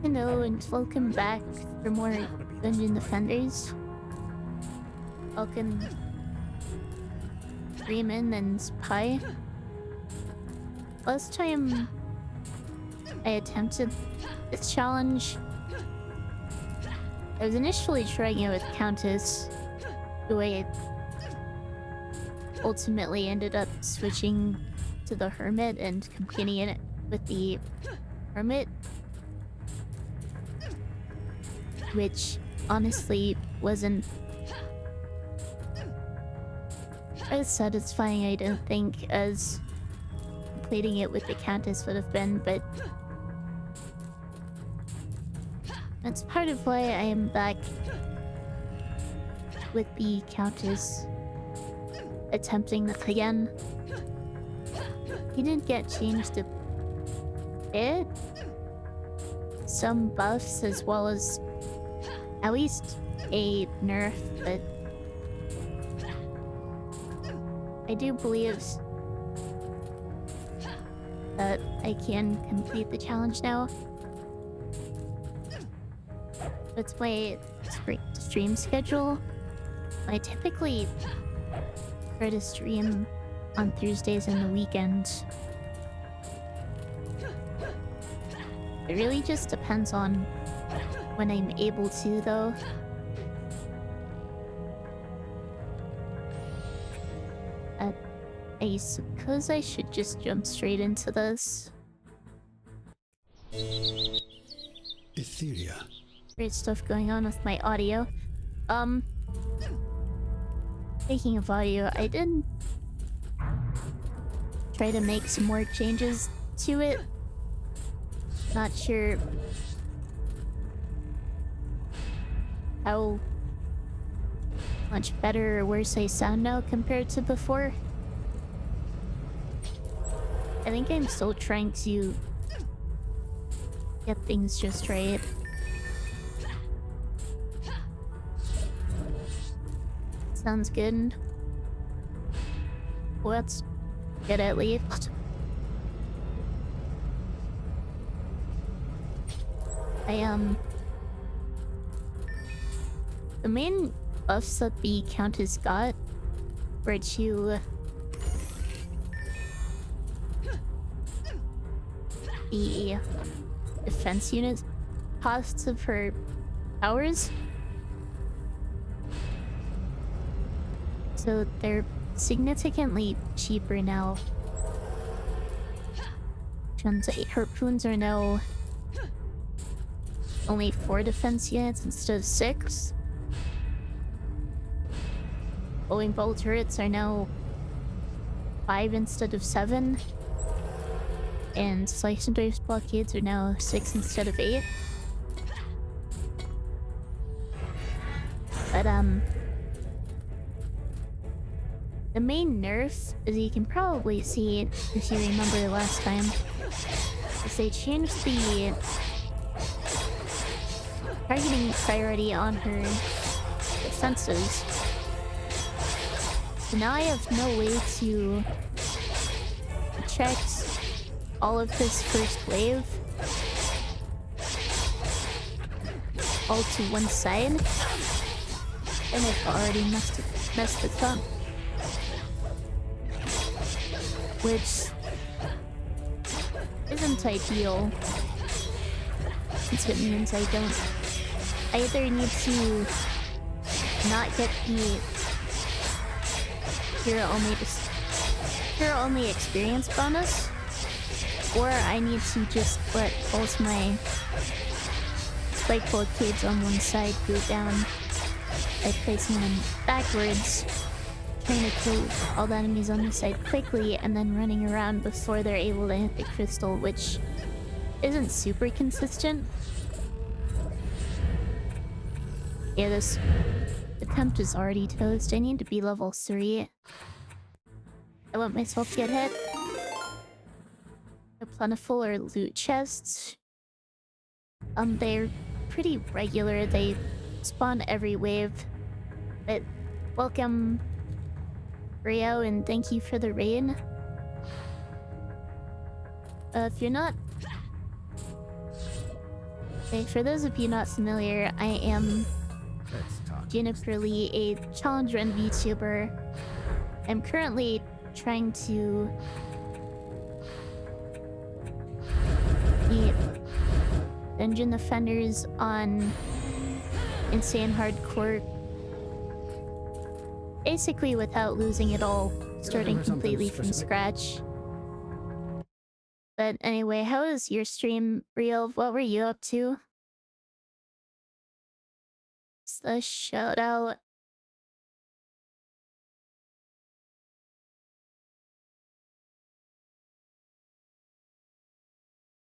Hello and welcome back for more Dungeon Defenders. Welcome Freeman and Spy. Last time I attempted this challenge, I was initially trying it with Countess, who I ultimately ended up switching to the Hermit and completing it with the Hermit, which honestly wasn't as satisfying, I don't think, as completing it with the Countess would have been, but that's part of why I am back with the Countess, attempting this again. He did get changed a bit, some buffs as well as at least a nerf, but I do believe that I can complete the challenge now. That's my stream schedule. I typically try to stream on Thursdays and the weekends. It really just depends on when I'm able to, though. I suppose I should just jump straight into this. Etheria. Great stuff going on with my audio. Speaking of audio, I did try to make some more changes to it. Not sure how much better or worse I sound now compared to before. I think I'm still trying to get things just right. Sounds good. Well, that's good at least. The main buffs that the Countess got were to the defense unit costs of her powers. So they're significantly cheaper now. Harpoons are now only 4 defense units instead of 6. Bowling bolt turrets are now 5 instead of 7. And slice and dice blockades are now 6 instead of 8. But the main nerf, as you can probably see if you remember last time, is they changed the targeting priority on her defenses. So now I have no way to protect all of this first wave all to one side, and I've already messed it up, which isn't ideal, since it means I either need to not get the hero only experience bonus, or I need to just let both my spike blockades on one side go down by placing them backwards, trying to kill all the enemies on the side quickly, and then running around before they're able to hit the crystal, which isn't super consistent. Yeah, this attempt is already toast. I need to be level 3. I let myself get hit. They're plentiful or loot chests. They're pretty regular. They spawn every wave. But welcome, Rio, and thank you for the raid. If you're not Okay, for those of you not familiar, I am Juniper Lee, a challenge run VTuber. I'm currently trying to beat dungeon offenders on insane hardcore, basically without losing it all, starting completely from scratch. But anyway, how was your stream, Real? What were you up to? Just a shout out.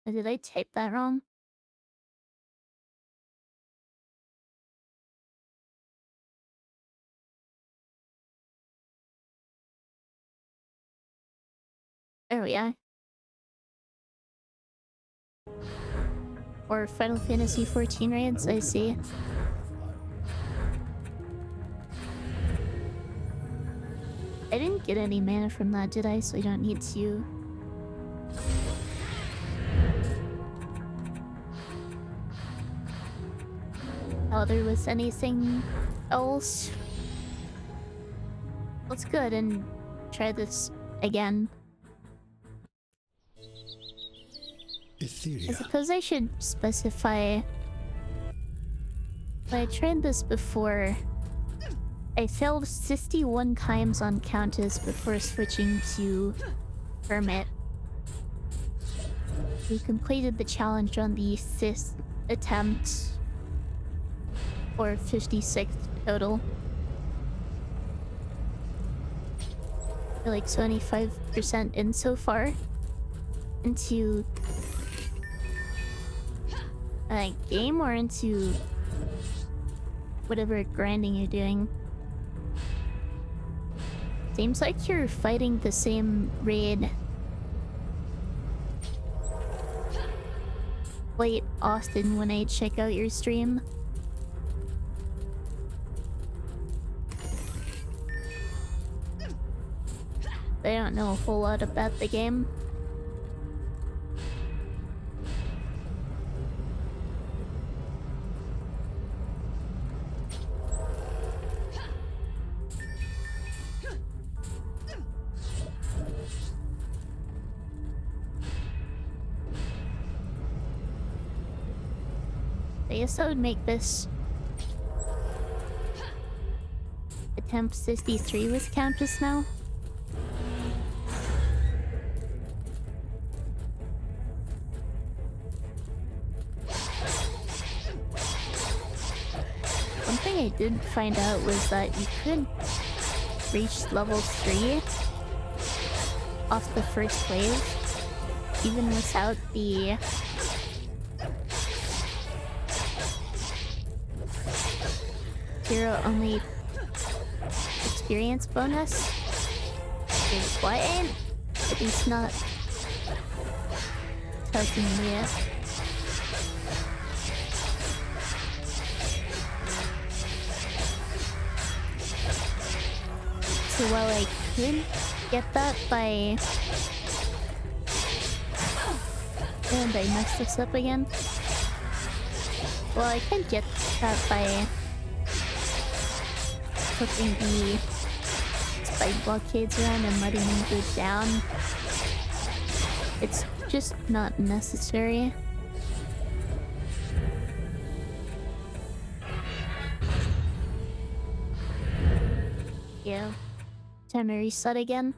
Or did I type that wrong? There we are. Or Final Fantasy 14 raids, I see. I didn't get any mana from that, did I? So I don't need to. Oh, there was anything else? Let's go ahead and try this again. I suppose I should specify. When I tried this before, I failed 51 times on Countess before switching to Hermit. We completed the challenge on the 5th attempt, or 56th total. We're like 75% in so far into game, or into whatever grinding you're doing. Seems like you're fighting the same raid quite often when I check out your stream. I don't know a whole lot about the game. I guess I would make this attempt 63 with Countess now. One thing I did find out was that you could reach level 3 off the first wave, even without the hero only experience bonus. Is what? At least not touching me yet. So while I could get that by... And I messed this up again. Well, I could get that by putting the spike blockades around and letting them go down. It's just not necessary. Yeah. Time to reset again.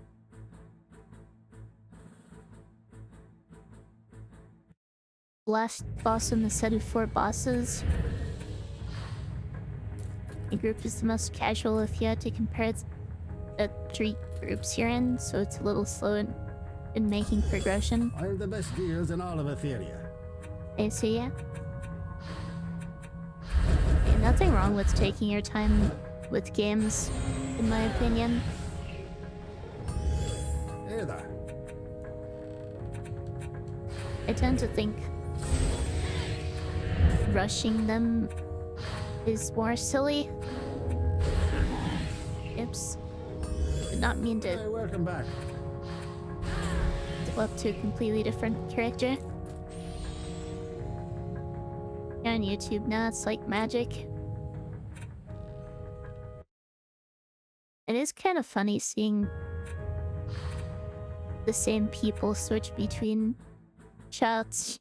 Last boss in the set of 4 bosses. The group is the most casual if you had to compare the 3 groups you're in, so it's a little slow in making progression. I have the best deals in all of Etheria. I see, yeah. Okay, nothing wrong with taking your time with games, in my opinion. Hey there. I tend to think rushing them is more silly. Oops. Did not mean to. Hey, welcome back. Go up to a completely different character. on YouTube now, it's like magic. It is kind of funny seeing the same people switch between chats.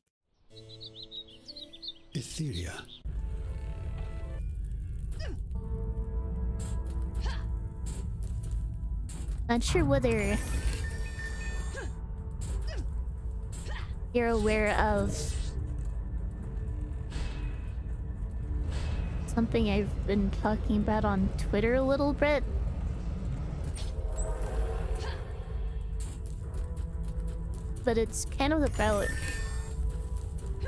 Etheria. Not sure whether you're aware of something I've been talking about on Twitter a little bit. But it's kind of about...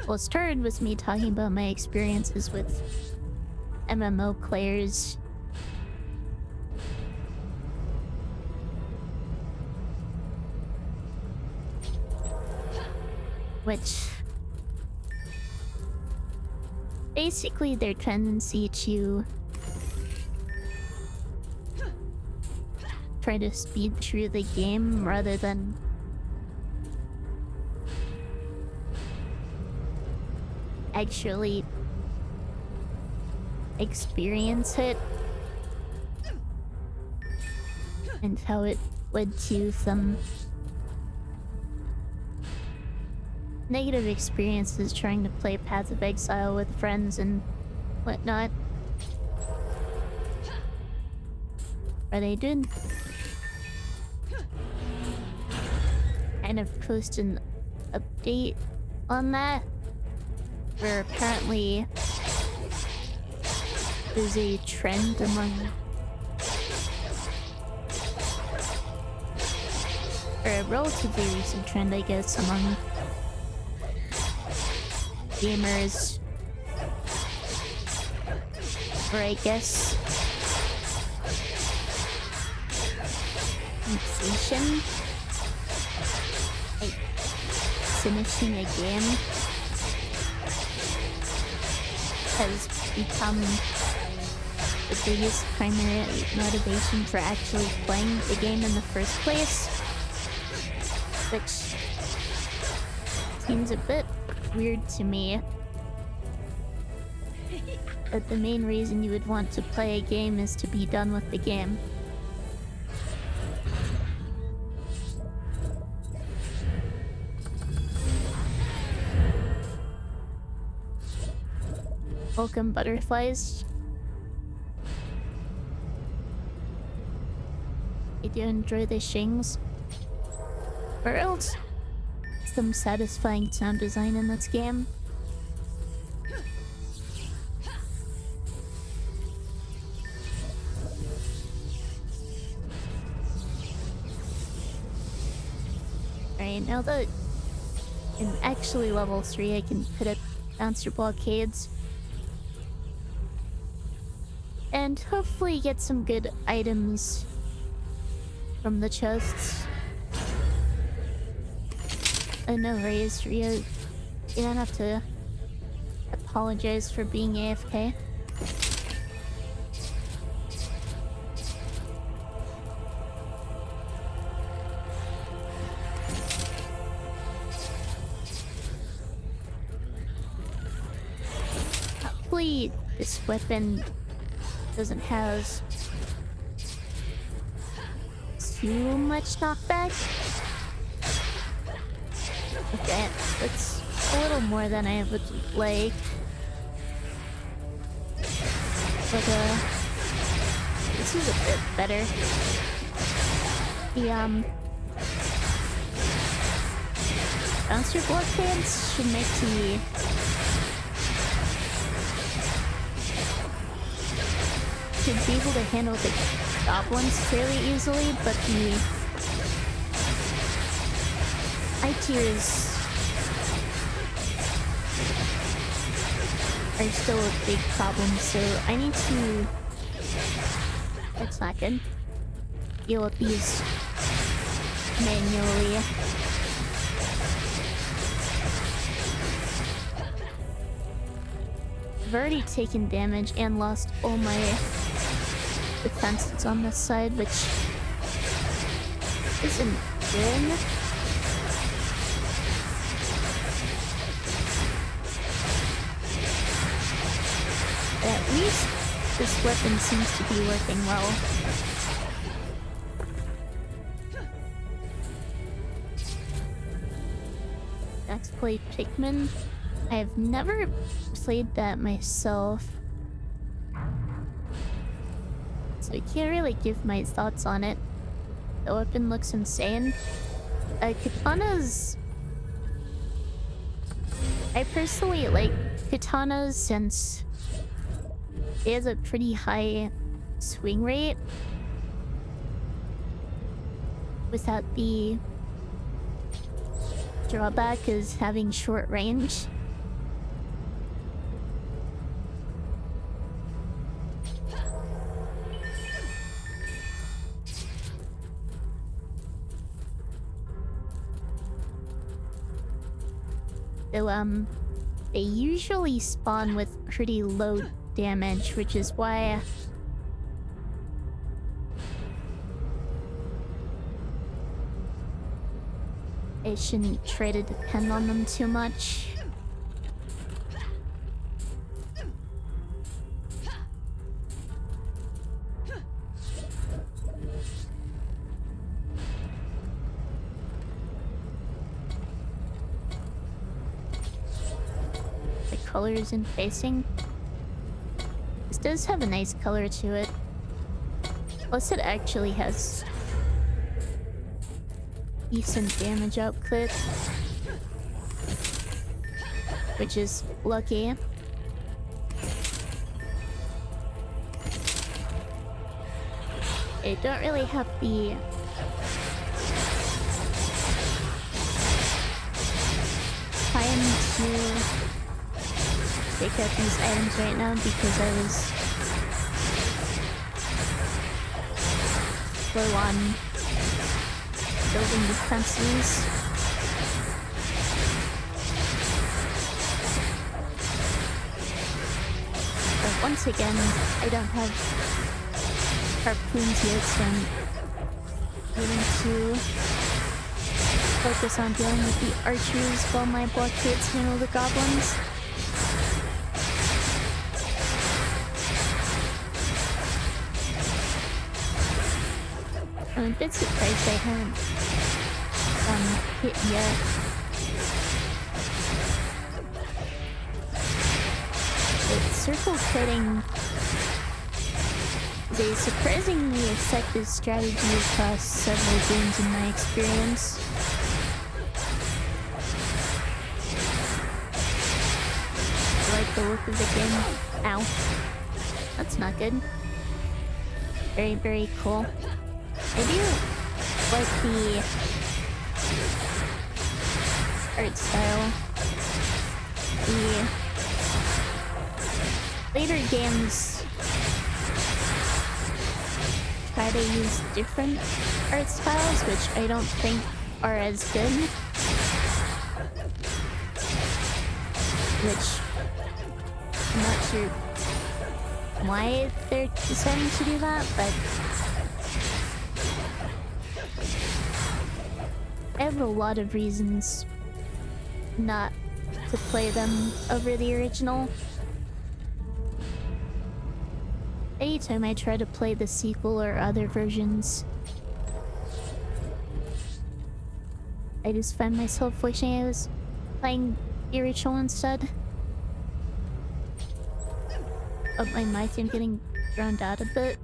Well, it started with me talking about my experiences with MMO players. Which... basically their tendency to try to speed through the game rather than actually experience it, and how it led to some negative experiences trying to play Path of Exile with friends and whatnot. But I did kind of post an update on that, where apparently there's a trend among, or a relatively recent trend, I guess, among gamers, or I guess completion, like finishing a game, has become the biggest primary motivation for actually playing the game in the first place, which seems a bit weird to me. That the main reason you would want to play a game is to be done with the game. Welcome, butterflies. I do enjoy the shings. Or else some satisfying sound design in this game. Alright, now that I'm actually level 3, I can hit up bouncer blockades and hopefully get some good items from the chests. Oh no, Reyes, Rio, you don't have to apologize for being AFK. Hopefully this weapon doesn't have too much knockback. Okay, that's a little more than I would like. But this is a bit better. The bouncer blockades should make the should be able to handle the goblins fairly easily, but the high tiers are still a big problem, so I need to... That's not good. Deal with these manually. I've already taken damage and lost all my defenses on this side, which isn't good. least this weapon seems to be working well. Exploit Pikmin. I've never played that myself, so I can't really give my thoughts on it. The weapon looks insane. Katanas... I personally like katanas since it has a pretty high swing rate without the drawback is having short range. So, they usually spawn with pretty low damage, which is why I shouldn't try to depend on them too much. The colors and facing. This does have a nice color to it. Plus it actually has decent damage output, which is lucky. I don't really have the time to pick up these items right now because I was low on building defenses. But once again, I don't have harpoons yet, so I'm willing to focus on dealing with the archers while my blockades handle the goblins. I'm a bit surprised I haven't hit yet. But circle cutting is a surprisingly effective strategy across several games in my experience. I like the look of the game. Ow. That's not good. Very, very cool. I do like the art style. The later games try to use different art styles, which I don't think are as good. Which I'm not sure why they're deciding to do that, but I have a lot of reasons not to play them over the original. Anytime I try to play the sequel or other versions, I just find myself wishing I was playing the original instead. Oh, my mic, I'm getting drowned out a bit.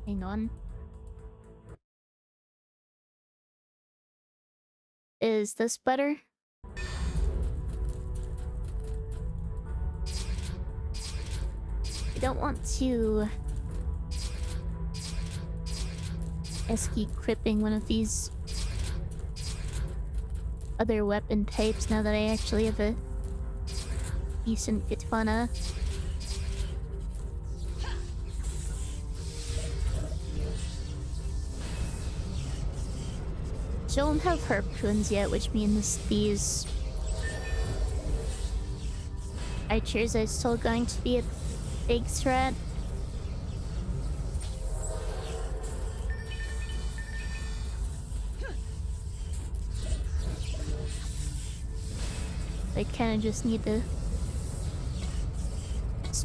Hang on. Is this better? I don't want to equipping one of these other weapon types now that I actually have a decent katana. Don't have harpoons yet, which means these archers are still going to be a big threat. I kind of just need to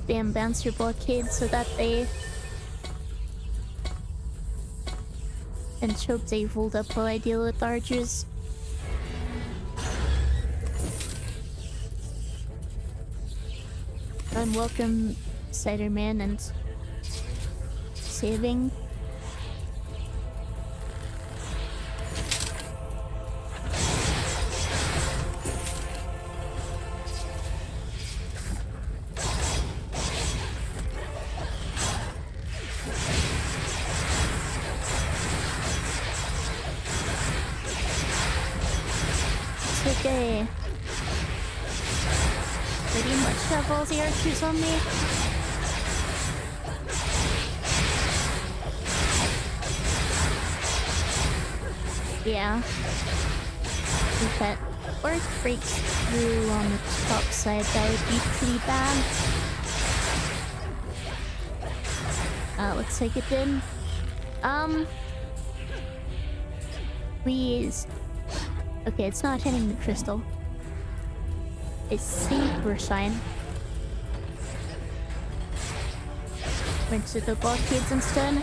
spam bouncer blockade so that they can choke they hold up while I deal with archers. Unwelcome Ciderman and saving. Okay. Pretty much have all the archers on me. Yeah. If that orc breaks through on the top side, that would be pretty bad. Looks like it did. Please. Okay, it's not hitting the crystal. It's super shine. Went to the blockades instead.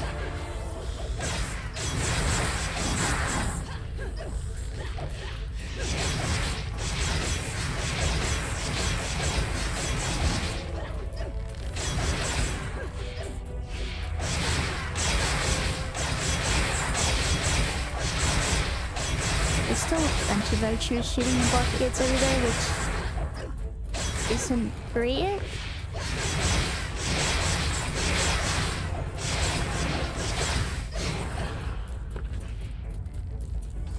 There's still a bunch of archers shooting the blockades over there, which isn't great.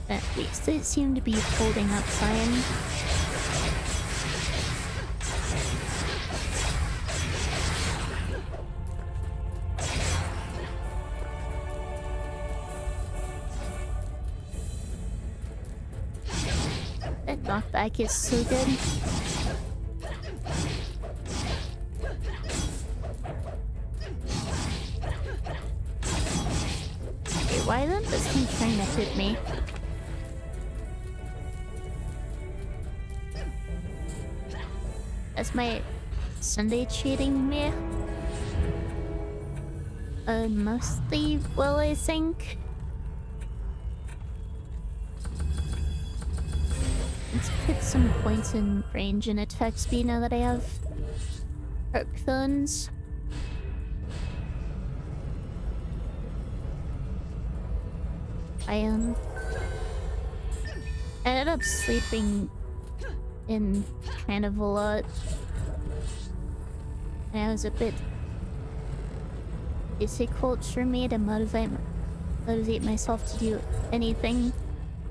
At least they seem to be holding up fine. That knockback is so good. Okay, why then this thing trying to hit me? That's my Sunday cheating me. Mostly well, I think. Let's put some points in range and attack speed now that I have perk phones. I ended up sleeping in kind of a lot. And it was a bit difficult for me to motivate myself to do anything,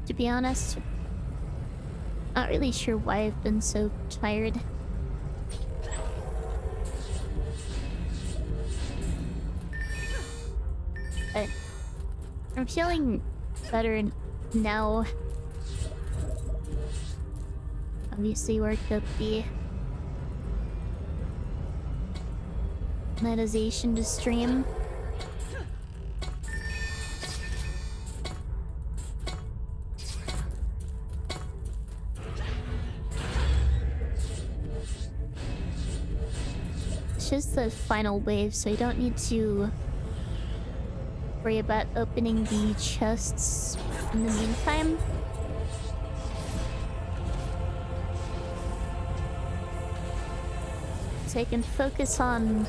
to be honest. Not really sure why I've been so tired. But I'm feeling better now. Obviously worked up the monetization to stream. It's just the final wave, so you don't need to worry about opening the chests in the meantime. So I can focus on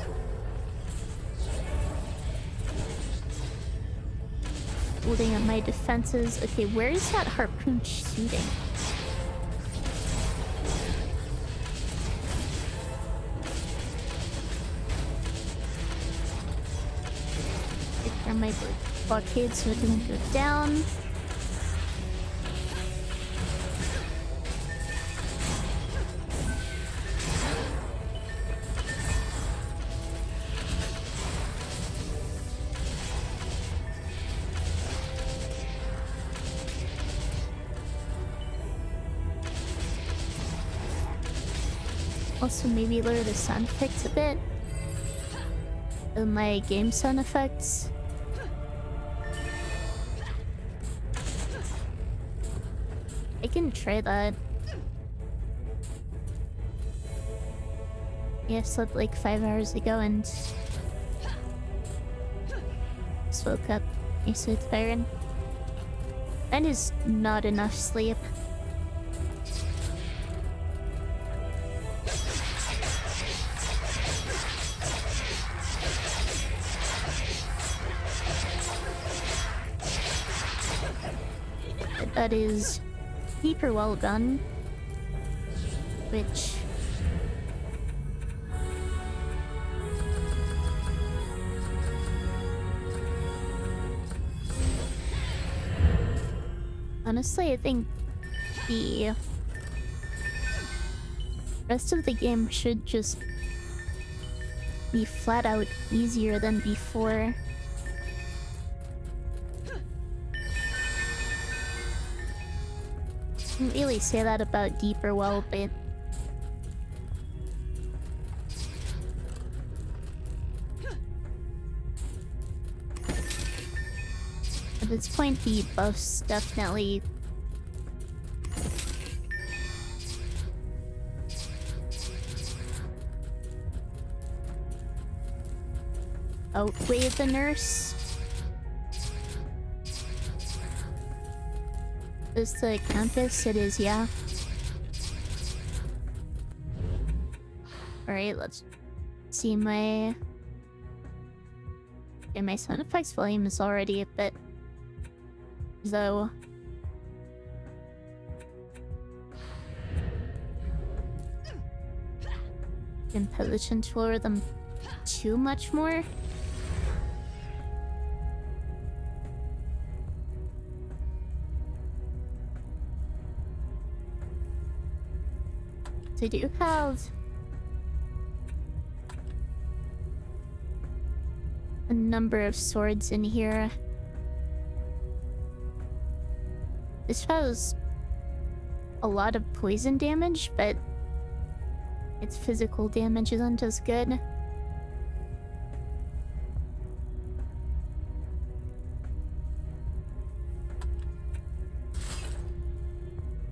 building up my defenses. Okay, where is that harpoon shooting? Prepare my blockade so it doesn't go down. Also, maybe lower the sound effects a bit. My game sound effects. I can try that. Yeah, I slept like 5 hours ago and just woke up. I said tavern. That is not enough sleep. But that is super well done. Which honestly, I think the rest of the game should just be flat out easier than before. Didn't really say that about Deeper Well, but at this point the buffs definitely outweigh the nurse. Is the Countess? It is, yeah. Alright, let's see my... Okay, my sound effects volume is already a bit low. In position to lower them too much more. They do have a number of swords in here. This has a lot of poison damage, but its physical damage isn't as good.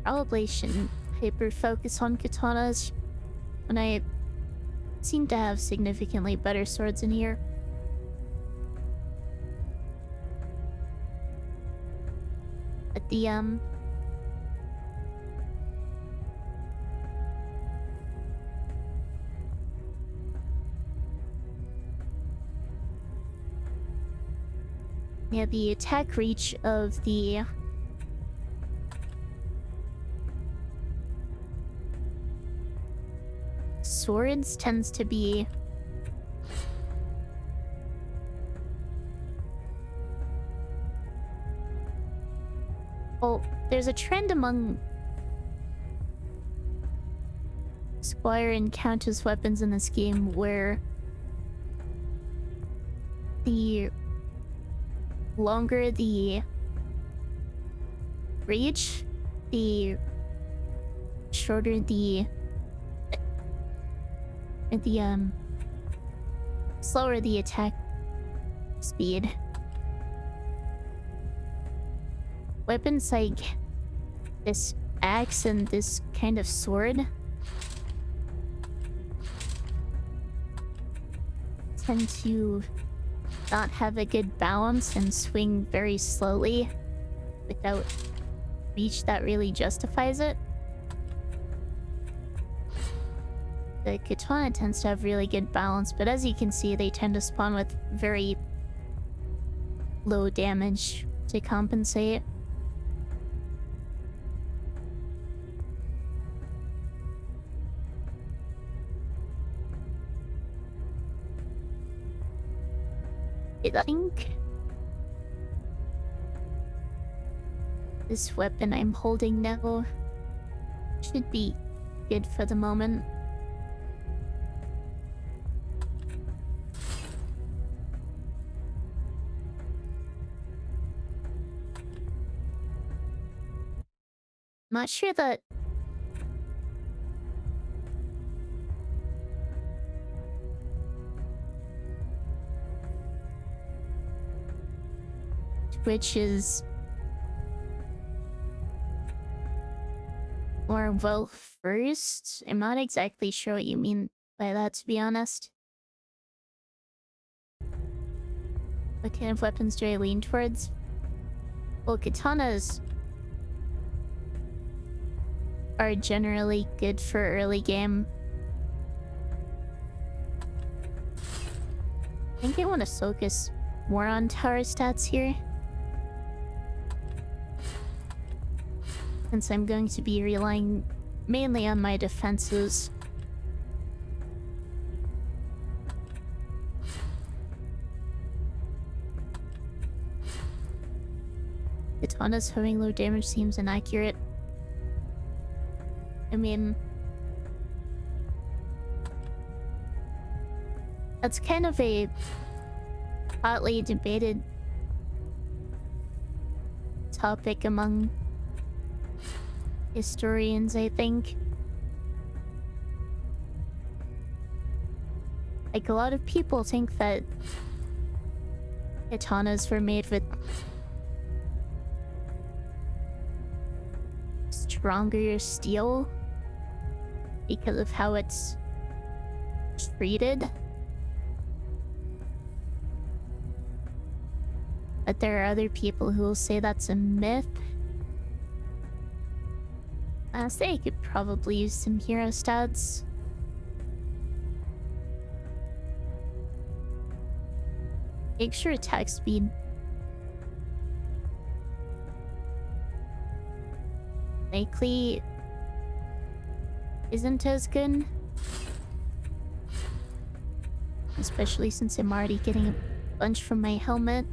Probably shouldn't hyper-focus on katanas when I seem to have significantly better swords in here. But the, yeah, the attack reach of the swords tends to be there's a trend among Squire and Countess weapons in this game where the longer the reach, the shorter the slower the attack speed. Weapons like this axe and this kind of sword tend to not have a good balance and swing very slowly without reach that really justifies it. The katana tends to have really good balance, but as you can see, they tend to spawn with very low damage to compensate. I think this weapon I'm holding now should be good for the moment. Not sure that which is more well first. I'm not exactly sure what you mean by that, to be honest. What kind of weapons do I lean towards? Well, katanas are generally good for early game. I think I want to focus more on tower stats here, since I'm going to be relying mainly on my defenses. Katanas having low damage seems inaccurate. I mean, that's kind of a hotly debated topic among historians, I think. Like, a lot of people think that katanas were made with stronger steel because of how it's treated. But there are other people who will say that's a myth. I say I could probably use some hero stats. Extra attack speed. Likely isn't as good. Especially since I'm already getting a bunch from my helmet.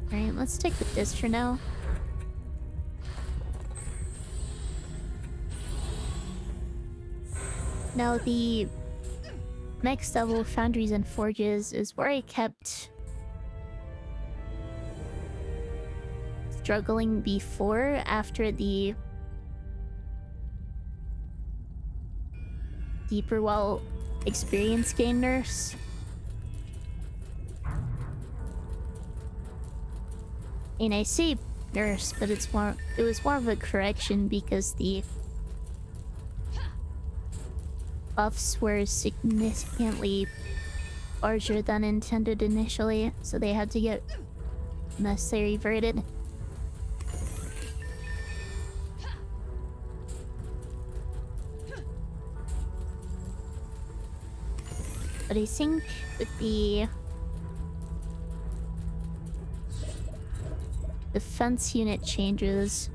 Alright, let's stick with this for now. Now the next level, Foundries and Forges, is where I kept struggling before, after the deeper well experience gain nurse. And I say nurse, but it was more of a correction because the buffs were significantly larger than intended initially, so they had to get necessarily reverted. But I think with the defense unit changes,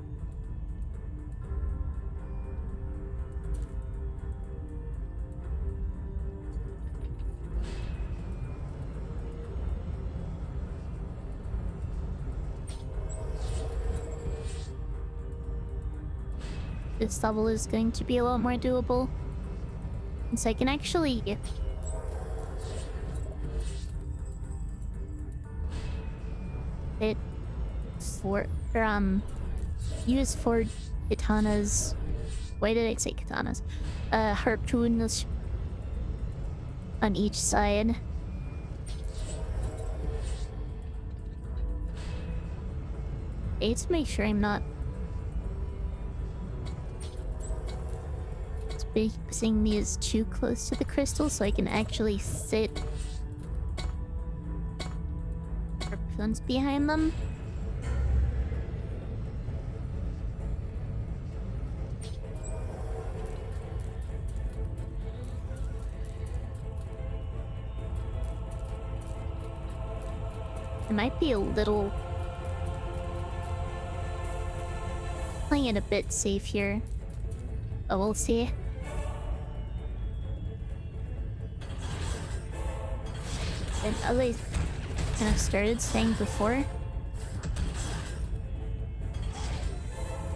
this level is going to be a lot more doable. So I can actually use 4 katanas. Why did I say katanas? Harpoons on each side. I need to make sure I'm not spacing these too close to the crystal so I can actually sit harpoons behind them. It might be a little playing it a bit safe here, but we'll see. And as I kind of started saying before,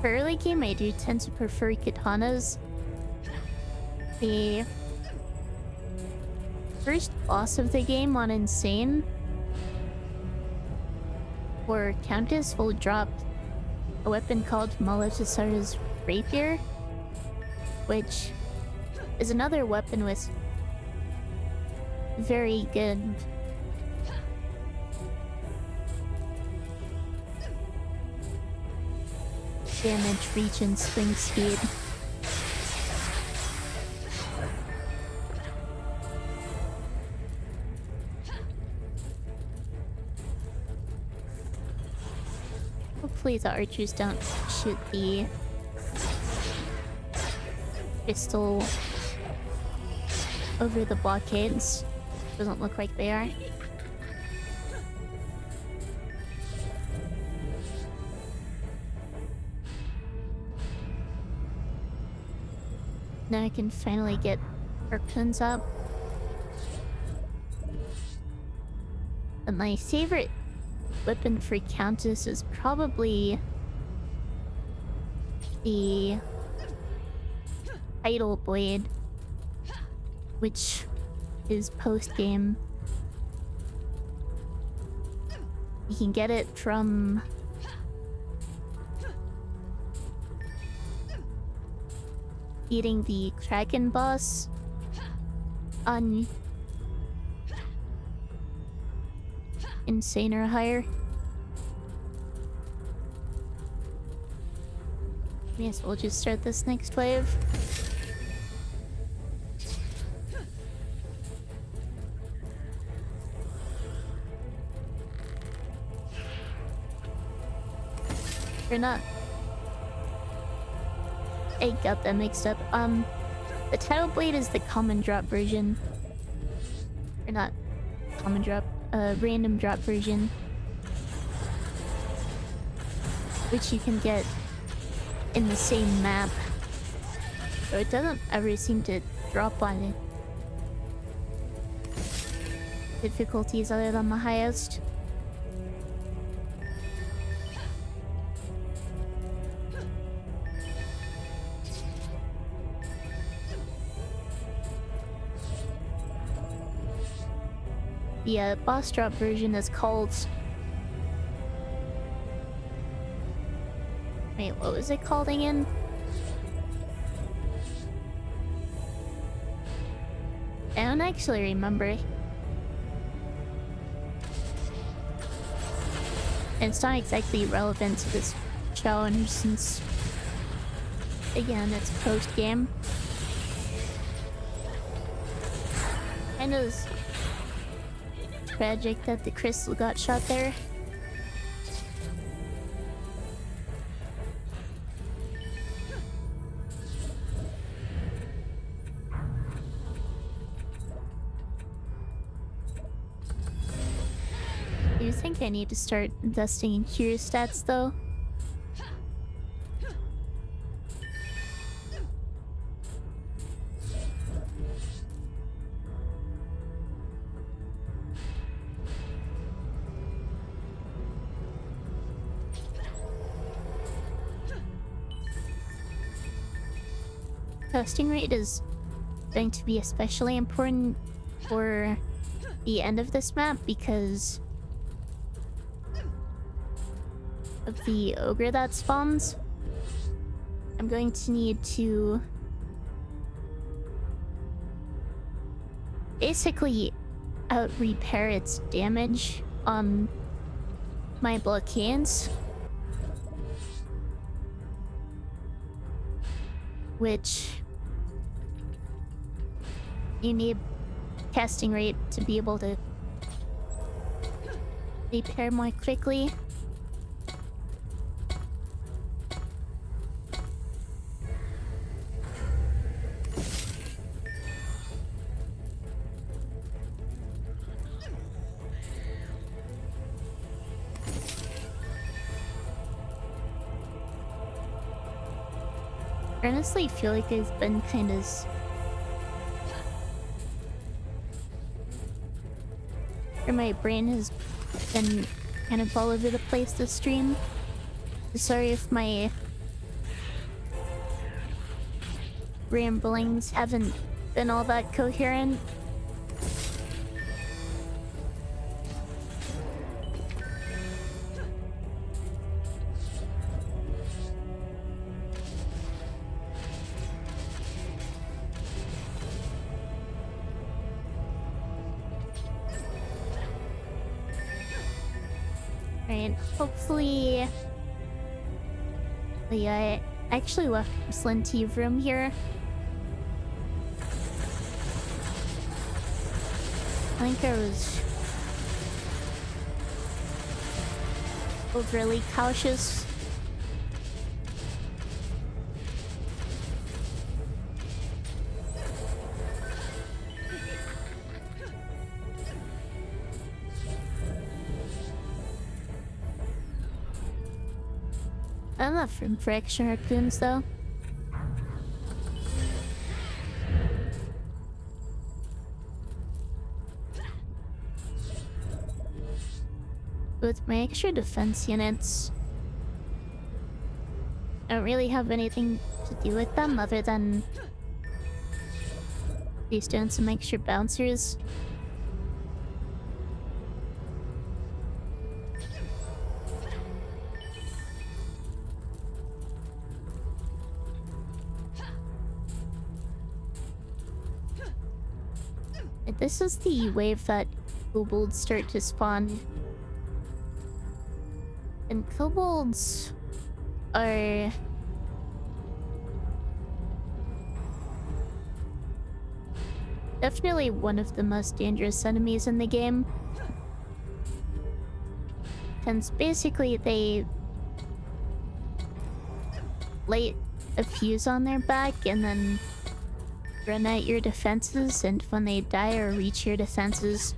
for early game I do tend to prefer katanas. The first boss of the game on Insane for Countess will drop a weapon called Malachasara's Rapier, which is another weapon with very good damage, reach, and swing speed. Hopefully the archers don't shoot the pistol over the blockades. Doesn't look like they are. Now I can finally get harpoons up. And my favorite weapon for Countess is probably the Idle Blade, which is post-game. You can get it from beating the Kraken boss on Insane or higher. May as well just start this next wave. Or not. I got that mixed up. The Tidal Blade is the common drop version. Or not common drop, random drop version. Which you can get in the same map. So it doesn't ever seem to drop on it. Difficulties other than the highest. The boss drop version is called... Wait, what was it called again? I don't actually remember. And it's not exactly relevant to this challenge since, again, it's post-game. And it was tragic that the crystal got shot there. Do you think I need to start investing in cure stats though? Casting rate is going to be especially important for the end of this map because of the ogre that spawns. I'm going to need to basically out-repair its damage on my blockades, which you need casting rate to be able to repair more quickly. I honestly feel like I've been kind of or my brain has been kind of all over the place this stream. Sorry if my ramblings haven't been all that coherent. Right, hopefully... But yeah, I actually left plenty of room here. I think I was overly cautious. I'm not for extra harpoons though. With my extra defense units, I don't really have anything to do with them other than these doing some extra bouncers. This is the wave that kobolds start to spawn. And kobolds are definitely one of the most dangerous enemies in the game. Since basically they light a fuse on their back and then run at your defenses, and when they die or reach your defenses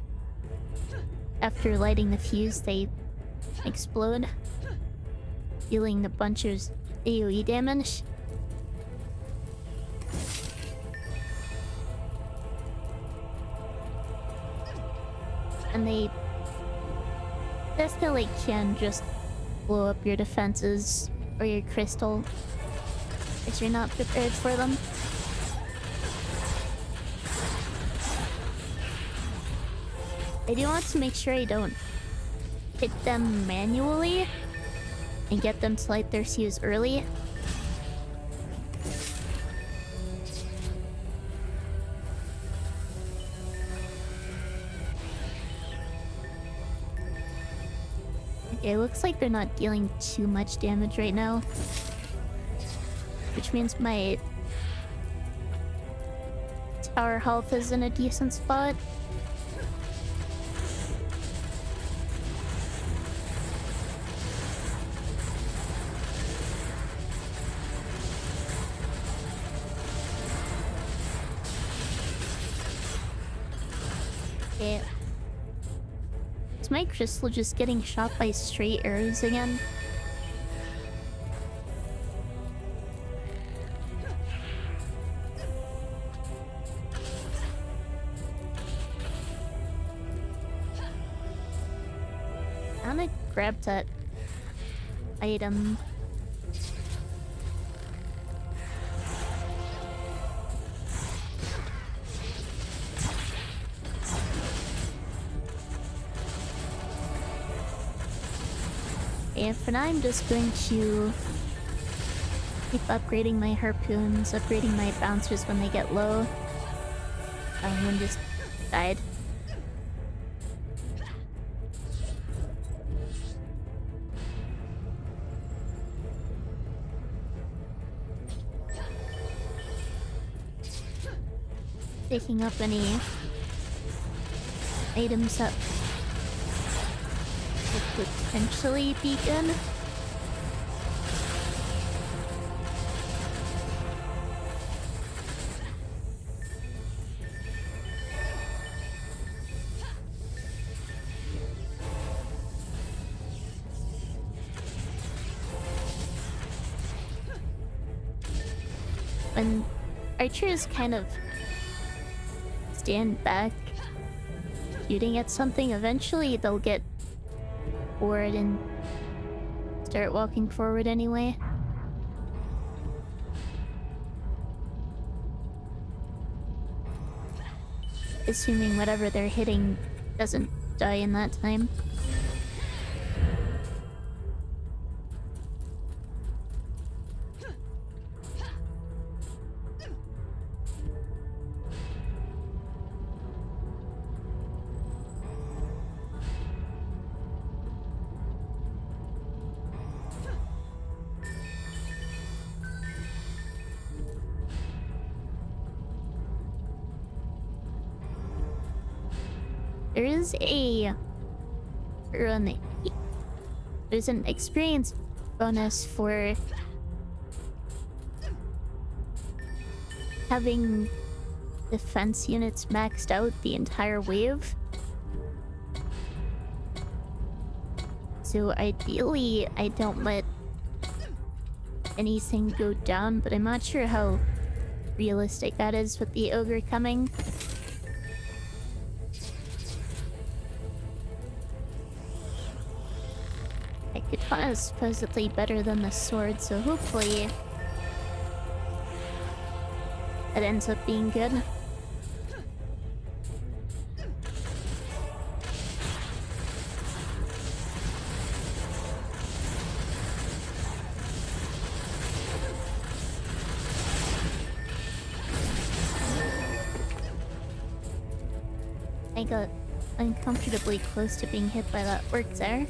after lighting the fuse, they explode, dealing a bunch of AoE damage. And they definitely can just blow up your defenses or your crystal if you're not prepared for them. I do want to make sure I don't hit them manually and get them to light their fuse early. Okay, looks like they're not dealing too much damage right now, which means my tower health is in a decent spot. Okay. Is my crystal just getting shot by straight arrows again? I'm gonna grab that item. And for now, I'm just going to keep upgrading my harpoons, upgrading my bouncers when they get low. One just died. Picking up any items that could potentially be good. When archers kind of stand back shooting at something, eventually they'll get bored and start walking forward anyway. Assuming whatever they're hitting doesn't die in that time. there is there's an experience bonus for having defense units maxed out the entire wave. So ideally, I don't let anything go down, but I'm not sure how realistic that is with the ogre coming. I could find is supposedly better than the sword, so hopefully it ends up being good. I got uncomfortably close to being hit by that orc there.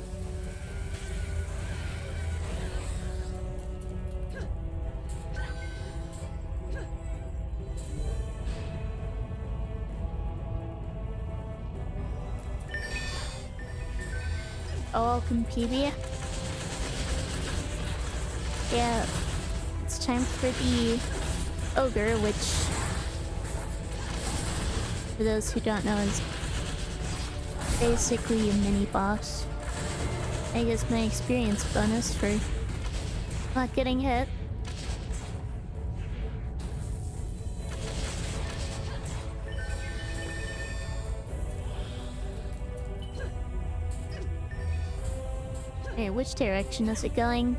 Oh, PB. Yeah, it's time for the ogre, which, for those who don't know, is basically a mini boss. I guess my experience bonus for not getting hit. Okay, which direction is it going?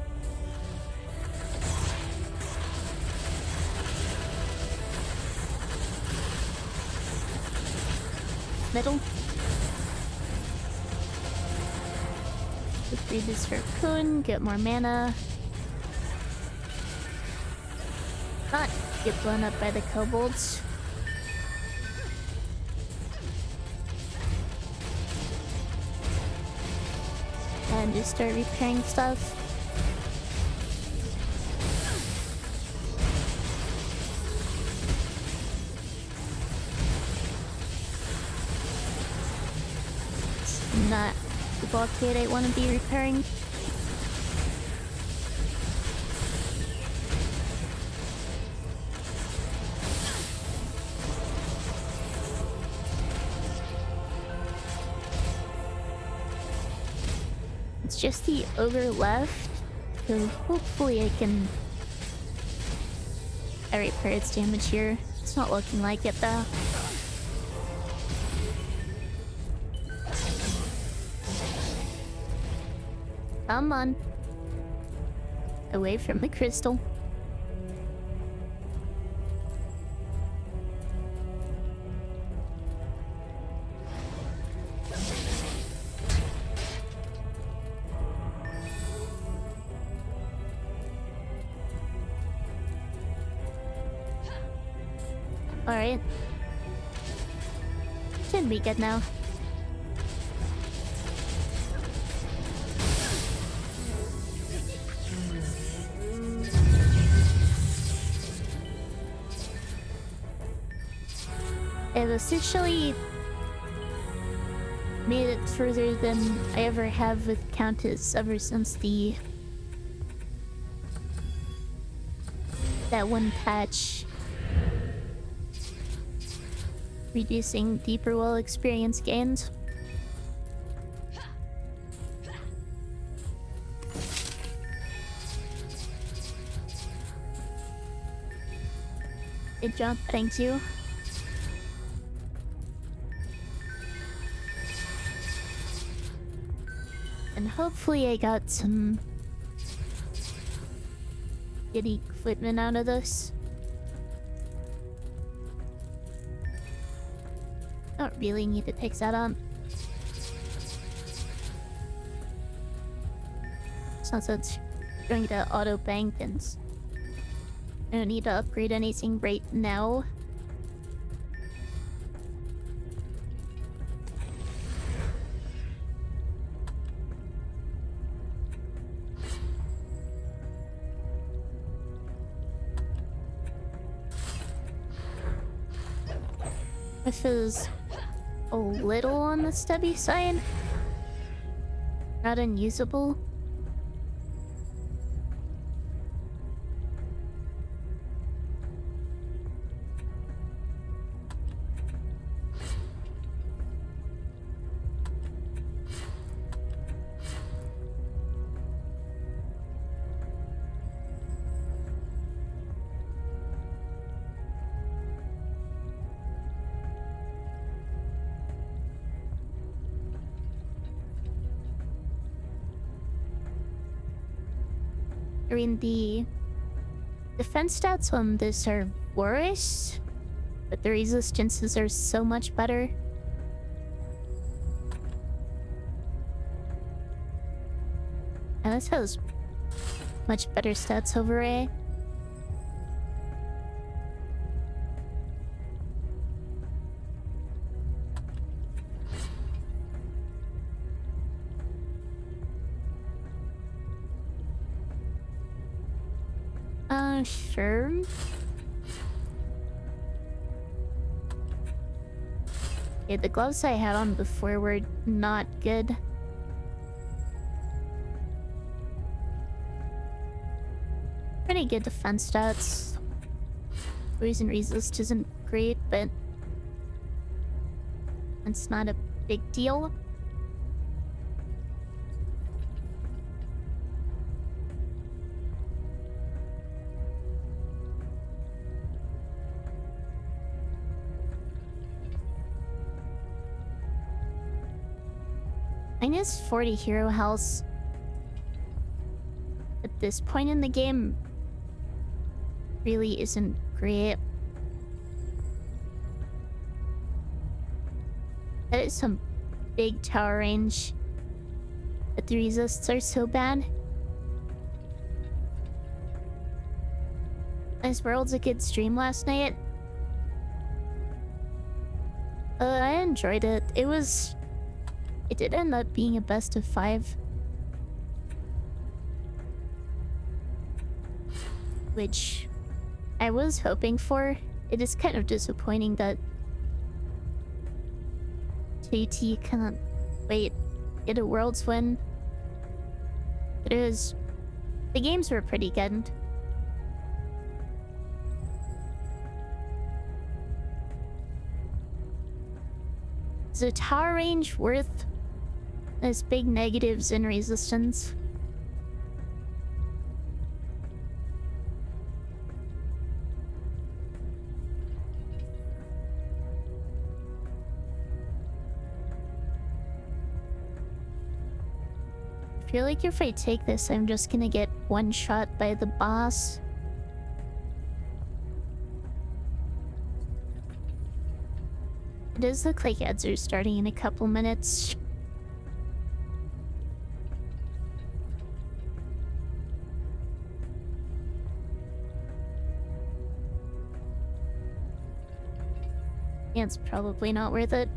Middle? Read this raccoon, get more mana. Not get blown up by the kobolds. And just start repairing stuff. It's not the blockade I want to be repairing. It's just the ogre left, so hopefully I can repair its damage here. It's not looking like it though. Come on. Away from the crystal. Alright. Should be good now. I've essentially made it further than I ever have with Countess ever since that one patch reducing deeper well experience gains. Good job, thank you. And hopefully I got some good equipment out of this. Don't really need to pick that up. Since it's going to auto bank and I don't need to upgrade anything right now. If his a little on the stubby side. Not unusable. I mean, the defense stats on this are worse, but the resistances are so much better. And this has much better stats over A. Sure. Yeah, the gloves I had on before were not good. Pretty good defense stats. Poison resist isn't great, but it's not a big deal. Minus 40 hero health at this point in the game really isn't great. That is some big tower range, but the resists are so bad. This World's a good stream last night. I enjoyed it. It did end up being a best of 5. Which I was hoping for. It is kind of disappointing that JT cannot get a Worlds win. The games were pretty good. Is the tower range worth those big negatives in resistance? I feel like if I take this, I'm just gonna get one shot by the boss. It does look like ads are starting in a couple minutes. Yeah, it's probably not worth it.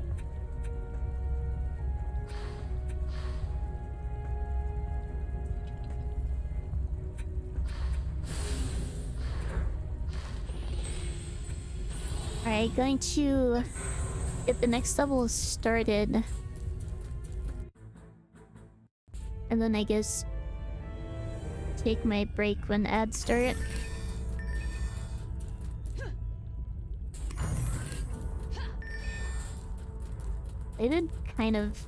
Alright, going to get the next level started. And then I guess take my break when ads start. I did kind of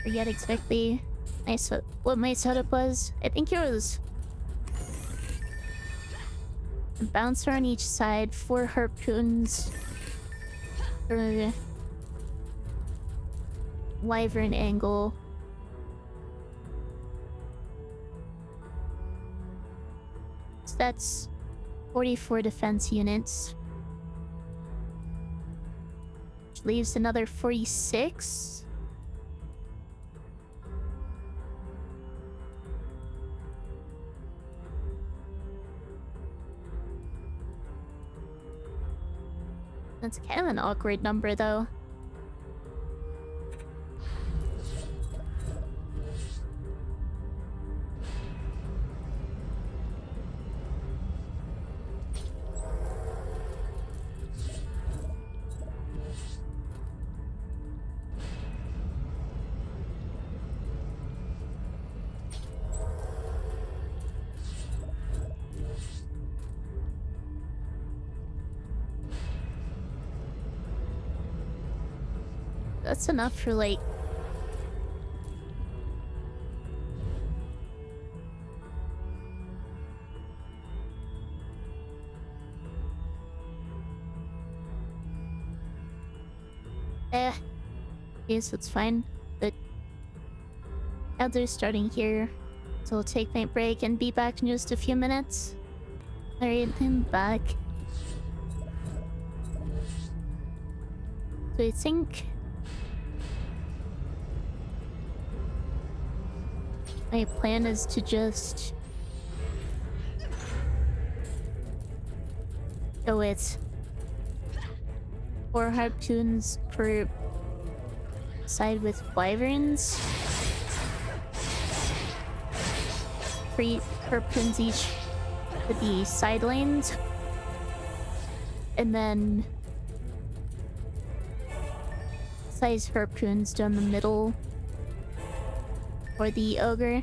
forget exactly what my setup was. I think it was a bouncer on each side, 4 harpoons, or wyvern angle. So that's 44 defense units. Which leaves another 46. That's kind of an awkward number, though. That's enough for like... Yes, it's fine. But others starting here. So I'll take my break and be back in just a few minutes. Alright, I'm back. So I think my plan is to just go with 4 harpoons per side with wyverns. 3 harpoons each for the side lanes. And then size harpoons down the middle for the ogre.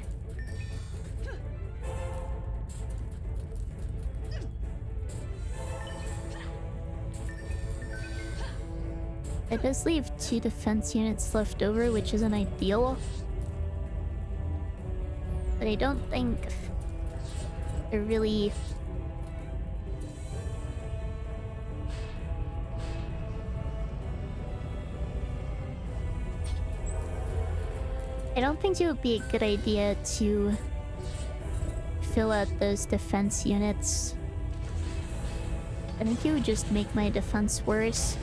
It does leave 2 defense units left over, which isn't ideal. But I don't think they're really... I don't think it would be a good idea to fill out those defense units. I think it would just make my defense worse.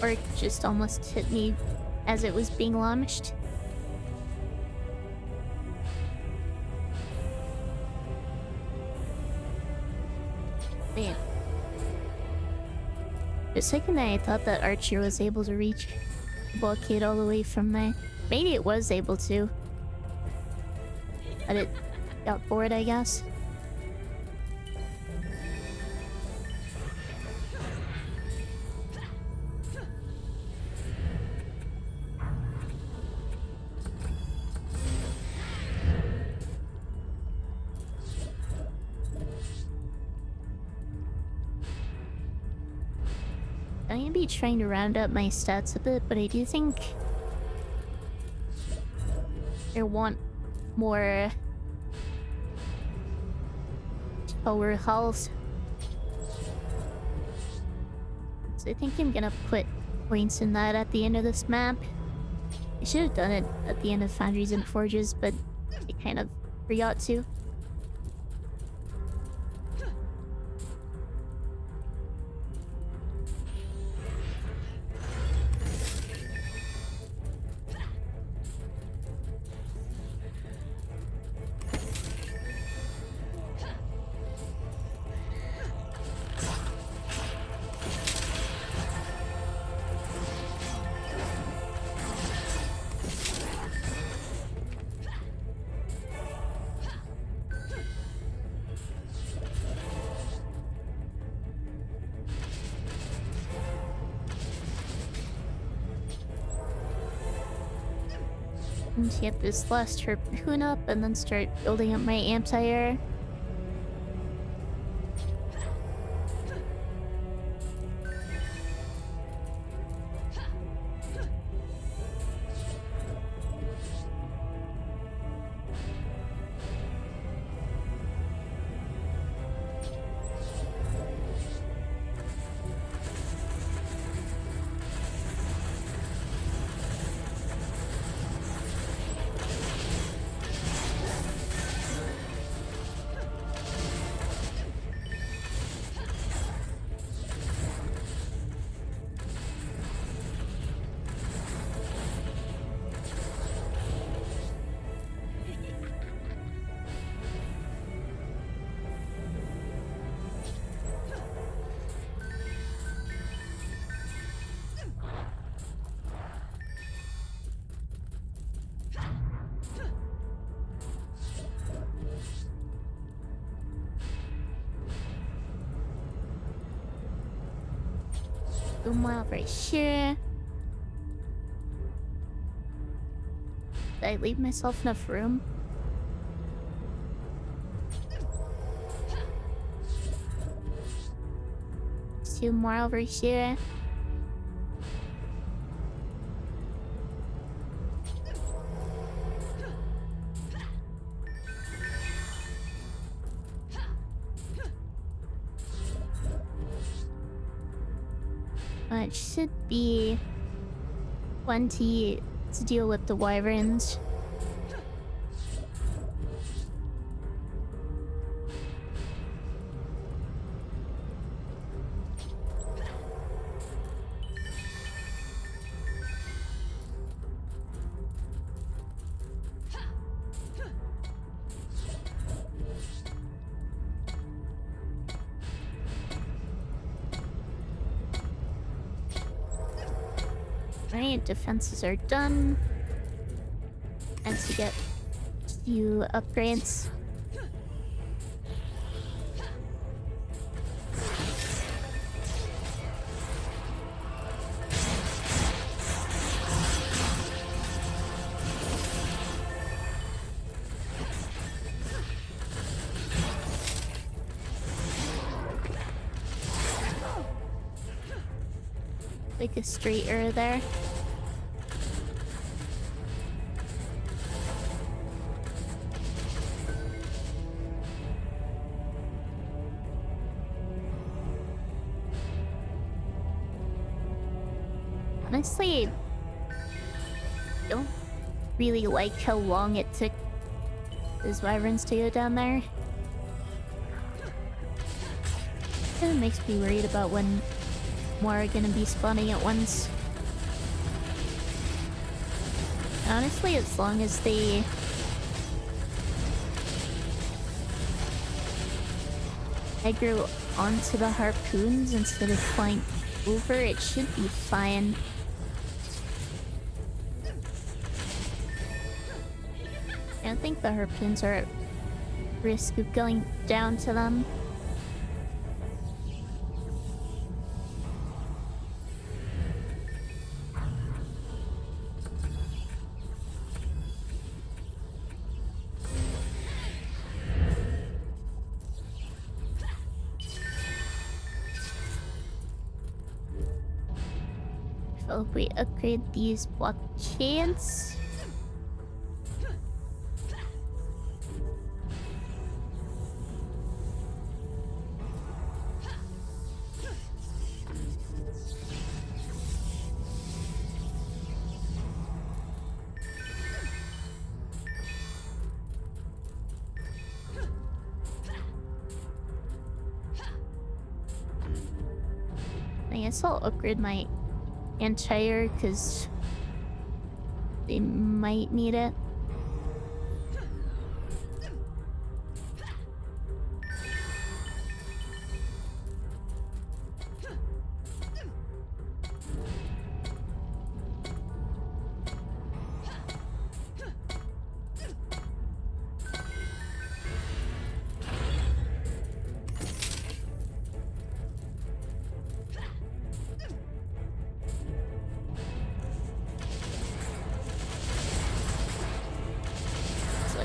Or it just almost hit me as it was being launched. Man. For a second I thought that Archer was able to reach the blockade all the way from my... Maybe it was able to. But it got bored, I guess. I'm gonna be trying to round up my stats a bit, but I do think I want more power health. So I think I'm gonna put points in that at the end of this map. I should have done it at the end of Foundries and Forges, but I kind of forgot to. And get this last harpoon up and then start building up my anti-air. Zoom out right here. Did I leave myself enough room? two more over here. It should be plenty to deal with the wyverns. Right, defenses are done. And to get a few upgrades. Like a straight arrow there. Honestly, I don't really like how long it took those wyverns to go down there. Kinda makes me worried about when more are gonna be spawning at once. Honestly, as long as they aggro onto the harpoons instead of flying over, it should be fine. I don't think the harpoons are at risk of going down to them. So if we upgrade these blockades, I guess I'll upgrade my anti-air because they might need it.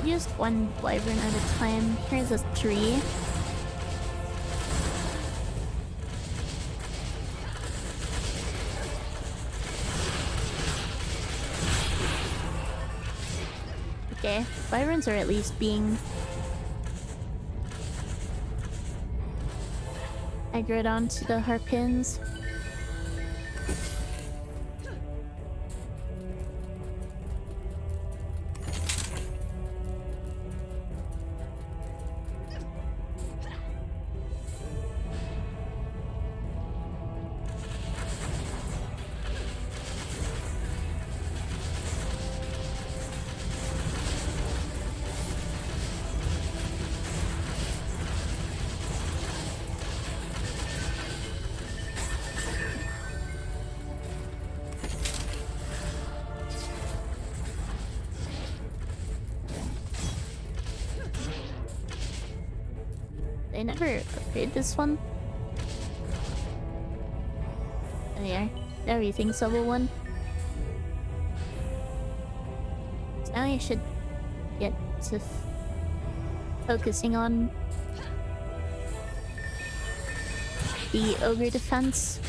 Just one wyvern at a time. Here's a tree. Okay, wyverns are at least being aggroed onto the harpoons. They never upgrade this one. Oh yeah, everything's level 1. So now I should get to focusing on the ogre defense.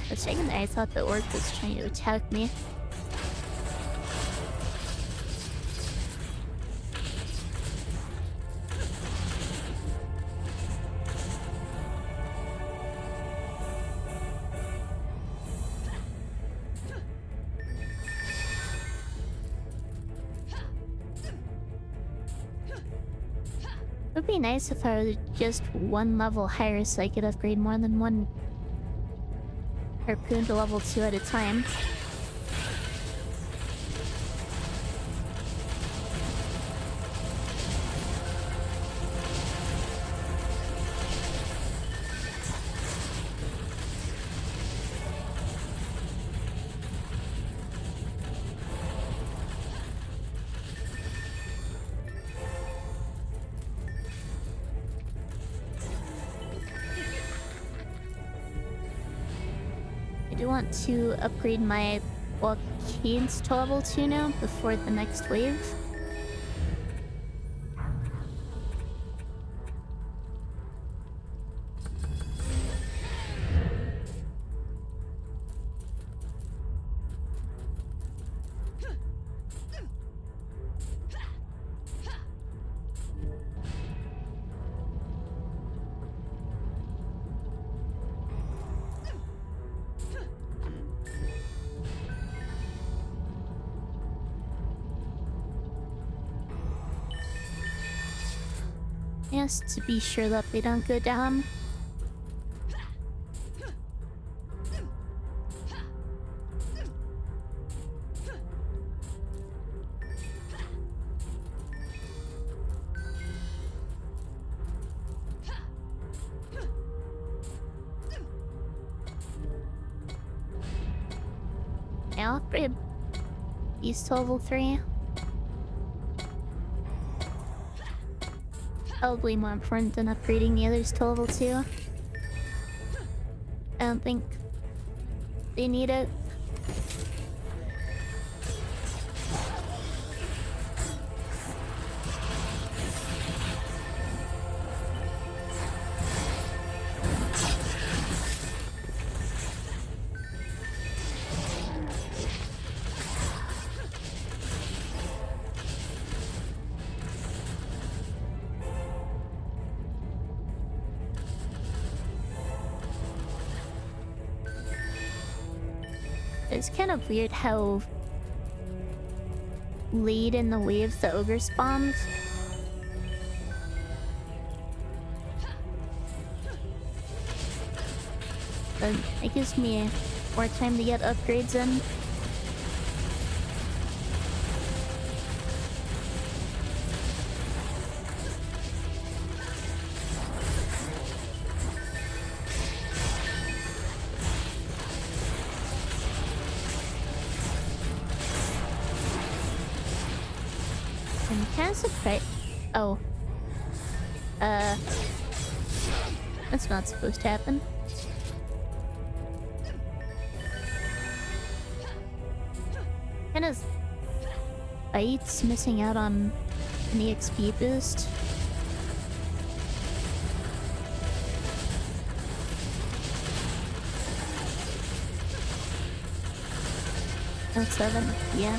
For a second I thought the orc was trying to attack me. It would be nice if I was just one level higher so I could upgrade more than one harpoon to level 2 at a time. I do want to upgrade my blockades to level 2 now before the next wave. Yes, to be sure that they don't go down. I'll upgrade these to level 3. Probably more important than upgrading the others to level 2. I don't think they need it. It's kind of weird how late in the wave the ogre spawns. But it gives me more time to get upgrades in. Surprised. Oh. That's not supposed to happen. Kind of bites missing out on an EXP boost. Oh, 7, yeah.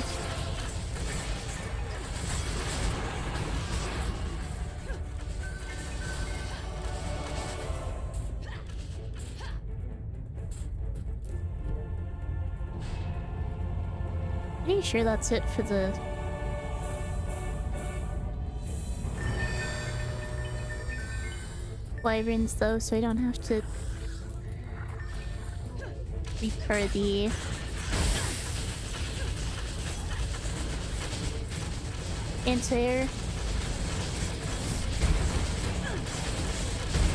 Pretty sure that's it for the wyverns though, so I don't have to repair the anti-air.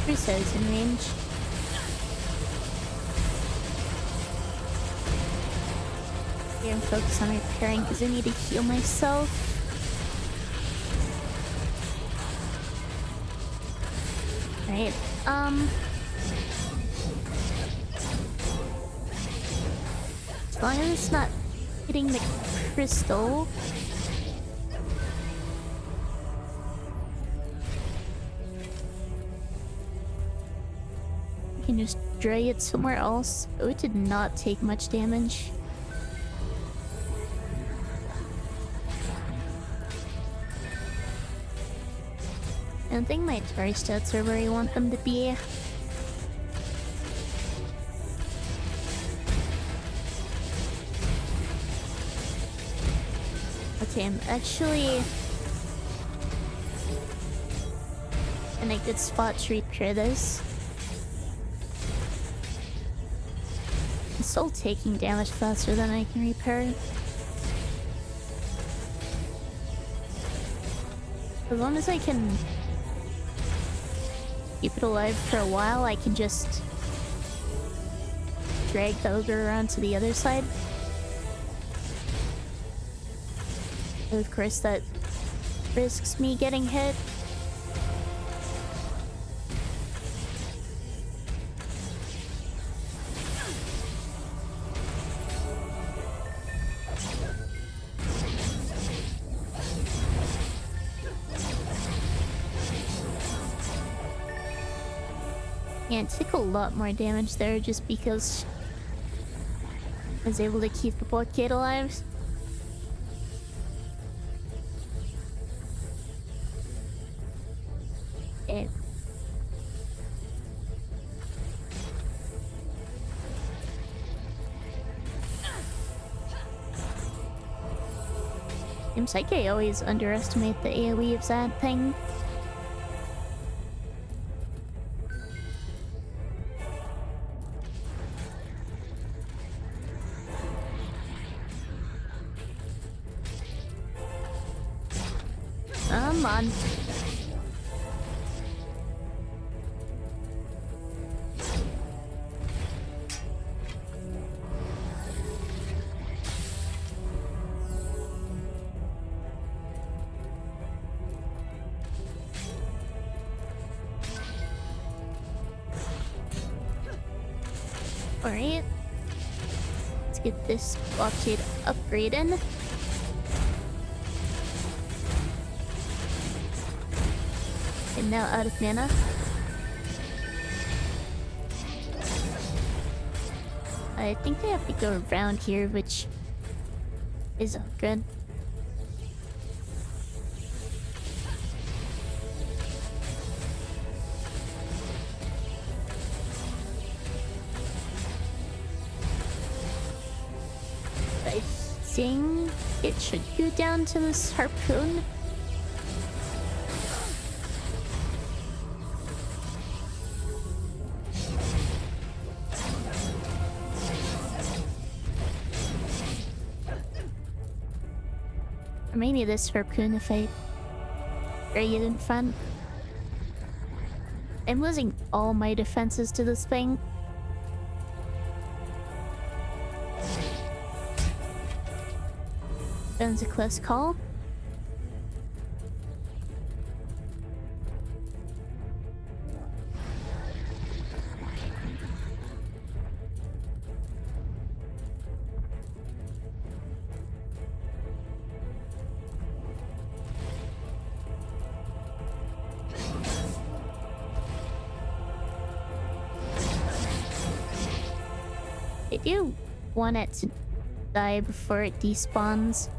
Ruleset is in range. Here, I'm focused on repairing because I need to heal myself. Right, as long as it's not hitting the crystal. can just drag it somewhere else. Oh, it did not take much damage. I don't think my Atari stats are where I want them to be. Okay, I'm actually in a good spot to repair this. It's still taking damage faster than I can repair it. As long as I can keep it alive for a while, I can just drag the ogre around to the other side. And of course, that risks me getting hit. Yeah, it took a lot more damage there just because I was able to keep the blockade alive. Okay. Seems like I always underestimate the AoE of that thing. Come on. Alright. Let's get this blockade upgraded. And now out of mana. I think they have to go around here, which is good. I think it should go down to this harpoon. Or maybe this harpoon if I drag it in front. I'm losing all my defenses to this thing. That was a close call. I do want it to die before it despawns.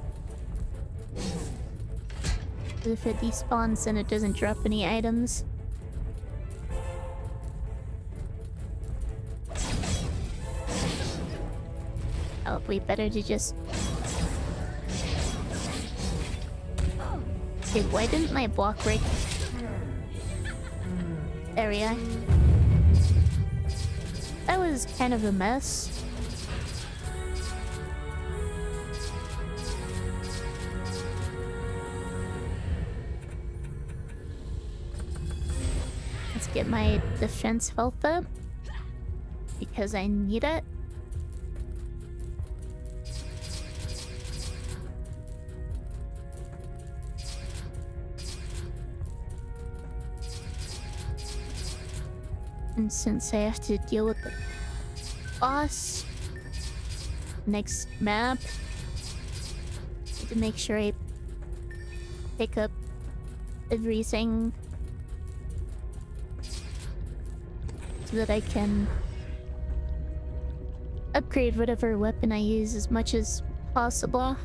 If it despawns, then it doesn't drop any items. Probably better to just... Okay, why didn't my block break? There we are. That was kind of a mess. Let's get my defense health up because I need it. And since I have to deal with the boss next map, I need to make sure I pick up everything to so that I can upgrade whatever weapon I use as much as possible.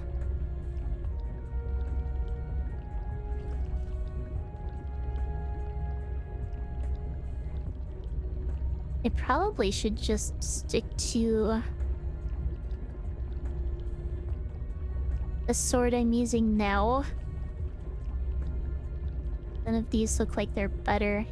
I probably should just stick to the sword I'm using now. None of these look like they're better.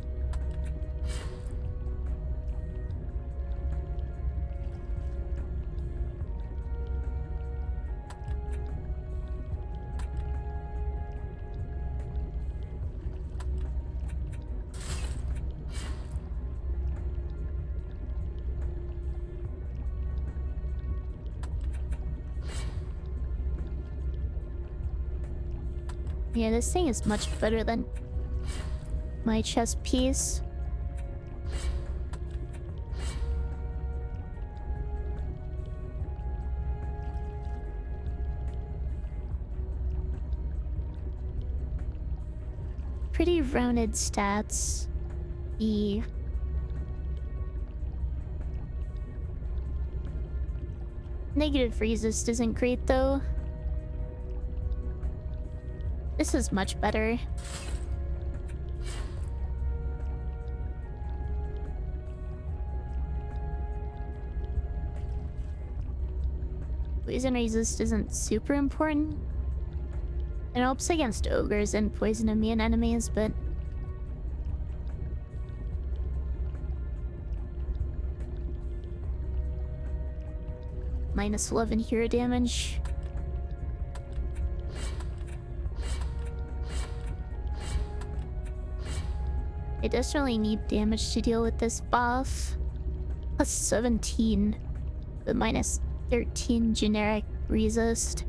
Yeah, this thing is much better than my chest piece. Pretty rounded stats. The negative resist isn't great though. This is much better. Poison resist isn't super important. It helps against ogres and poison immune enemies, but minus 11 hero damage. I definitely need damage to deal with this buff. Plus 17, but minus 13 generic resist.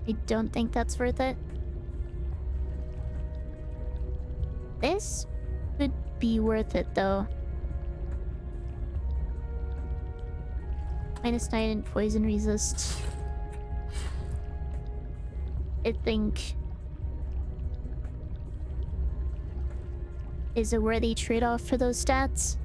I don't think that's worth it. This could be worth it though. Minus 9 in poison resist. I think is a worthy trade-off for those stats.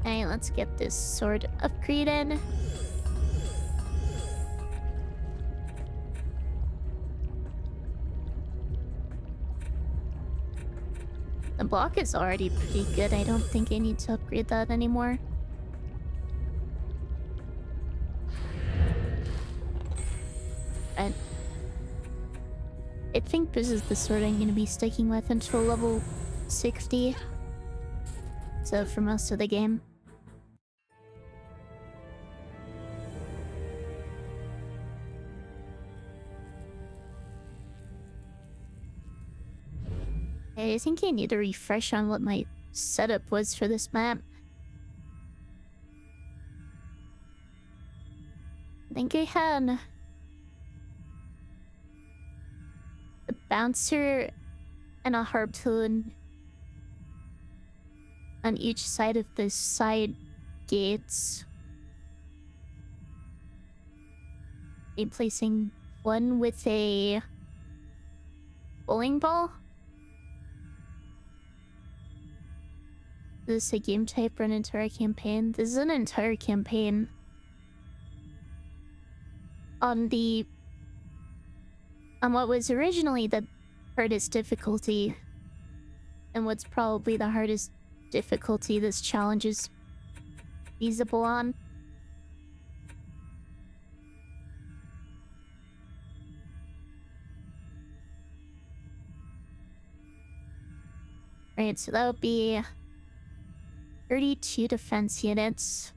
Alright, let's get this sword upgraded. The block is already pretty good. I don't think I need to upgrade that anymore. And I think this is the sword I'm going to be sticking with until level 60. So for most of the game. I think I need to refresh on what my setup was for this map. I think I had a bouncer and a harpoon on each side of the side gates. I'm placing one with a bowling ball. Is this a game type or an entire campaign? This is an entire campaign. On what was originally the hardest difficulty, and what's probably the hardest difficulty this challenge is feasible on. Right, so that would be 32 defense units.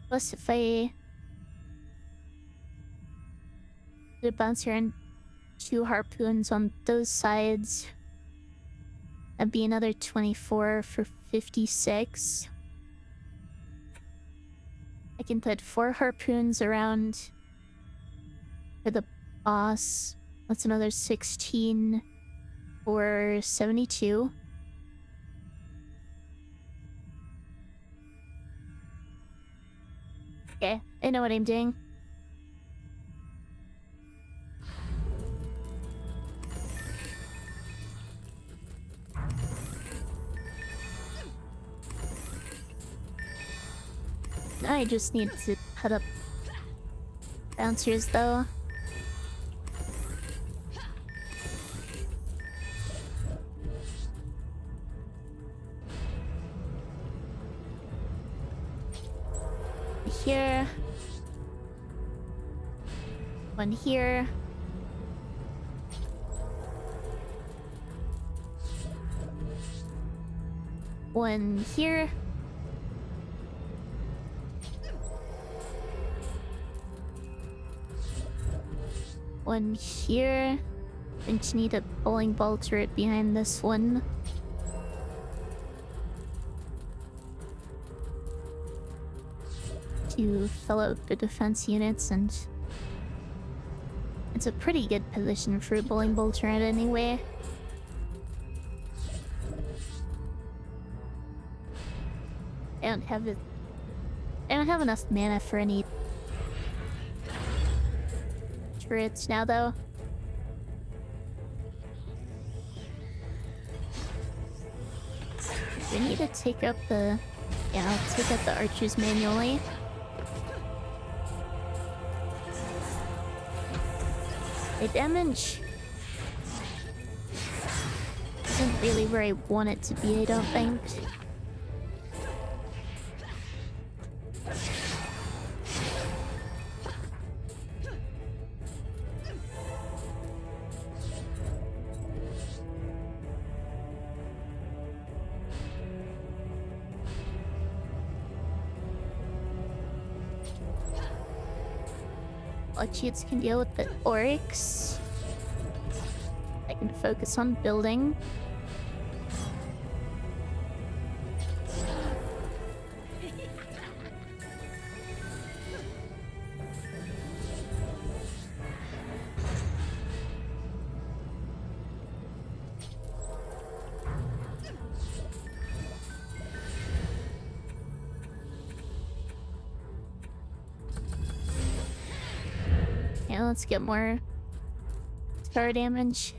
Plus, if I did a bouncer and 2 harpoons on those sides, that'd be another 24 for 56. I can put 4 harpoons around for the boss. That's another 16 for 72. Okay, I know what I'm doing. Now I just need to put up bouncers though. Here. One here. One here. One here. I just need a bowling ball turret behind this one. To fill out the defense units, and it's a pretty good position for a bowling ball turret anyway. I don't have it. I don't have enough mana for any turrets now, though. We need to take up the... Yeah, I'll take up the archers manually. The damage isn't really where I want it to be, I don't think. Cheats can deal with the oryx. I can focus on building. Let's get more star damage.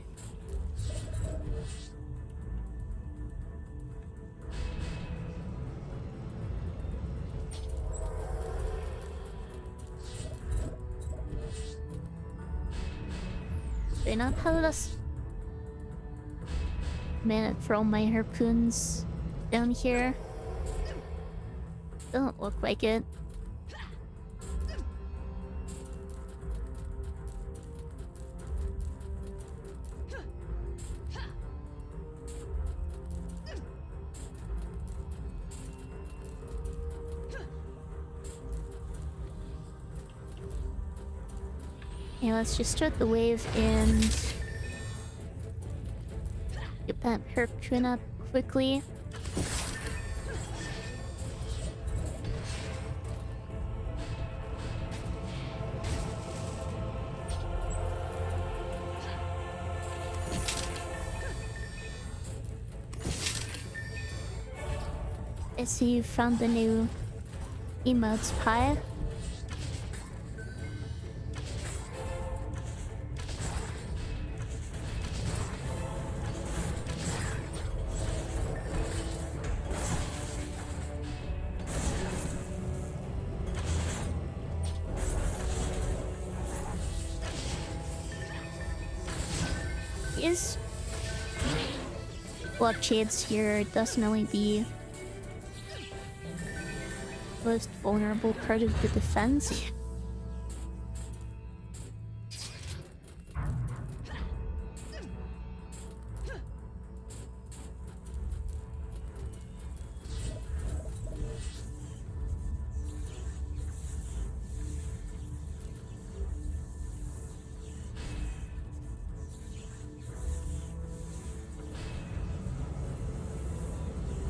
Do I not have enough mana for all my harpoons down here? Doesn't look like it. Yeah, let's just start the wave and get that harpoon up quickly. I see you found the new emotes pie. Is blood shades here definitely the most vulnerable part of the defense?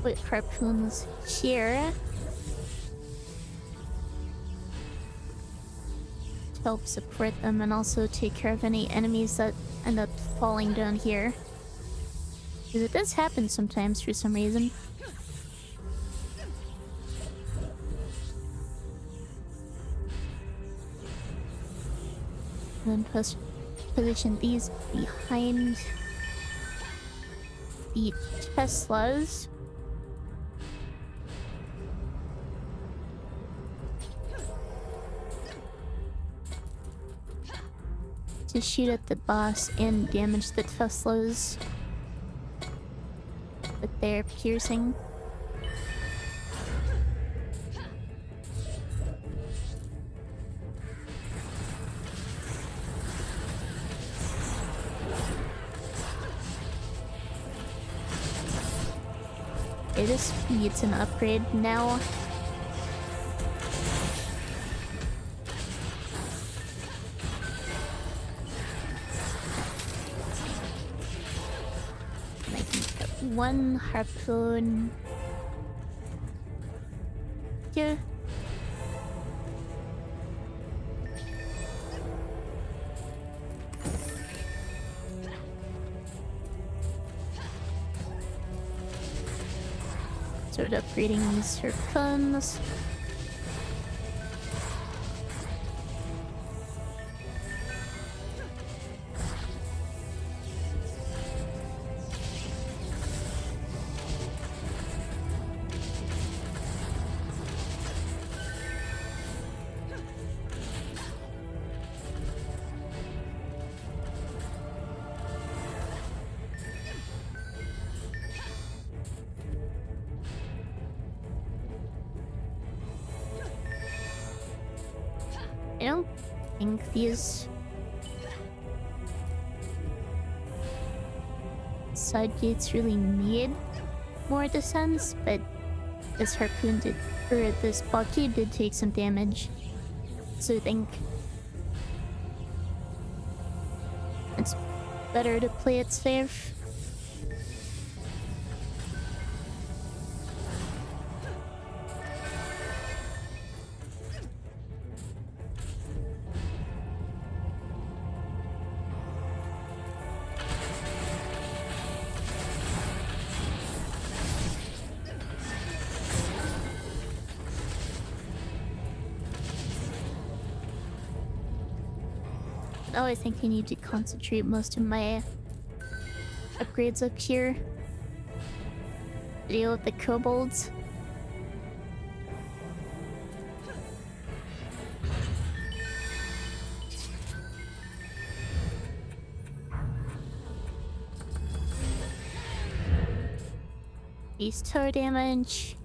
put harpoons here to help support them and also take care of any enemies that end up falling down here. Because it does happen sometimes for some reason. And then position these behind the Teslas. To shoot at the boss and damage the Teslas with their piercing. It just needs an upgrade now. And I can put one harpoon here. Start upgrading these harpoons. I don't think these side gates really need more descents, but this harpoon did, or this blockade did take some damage. So I think it's better to play it safe. Oh, I think I need to concentrate most of my upgrades up here. Deal with the kobolds. Beast toe damage.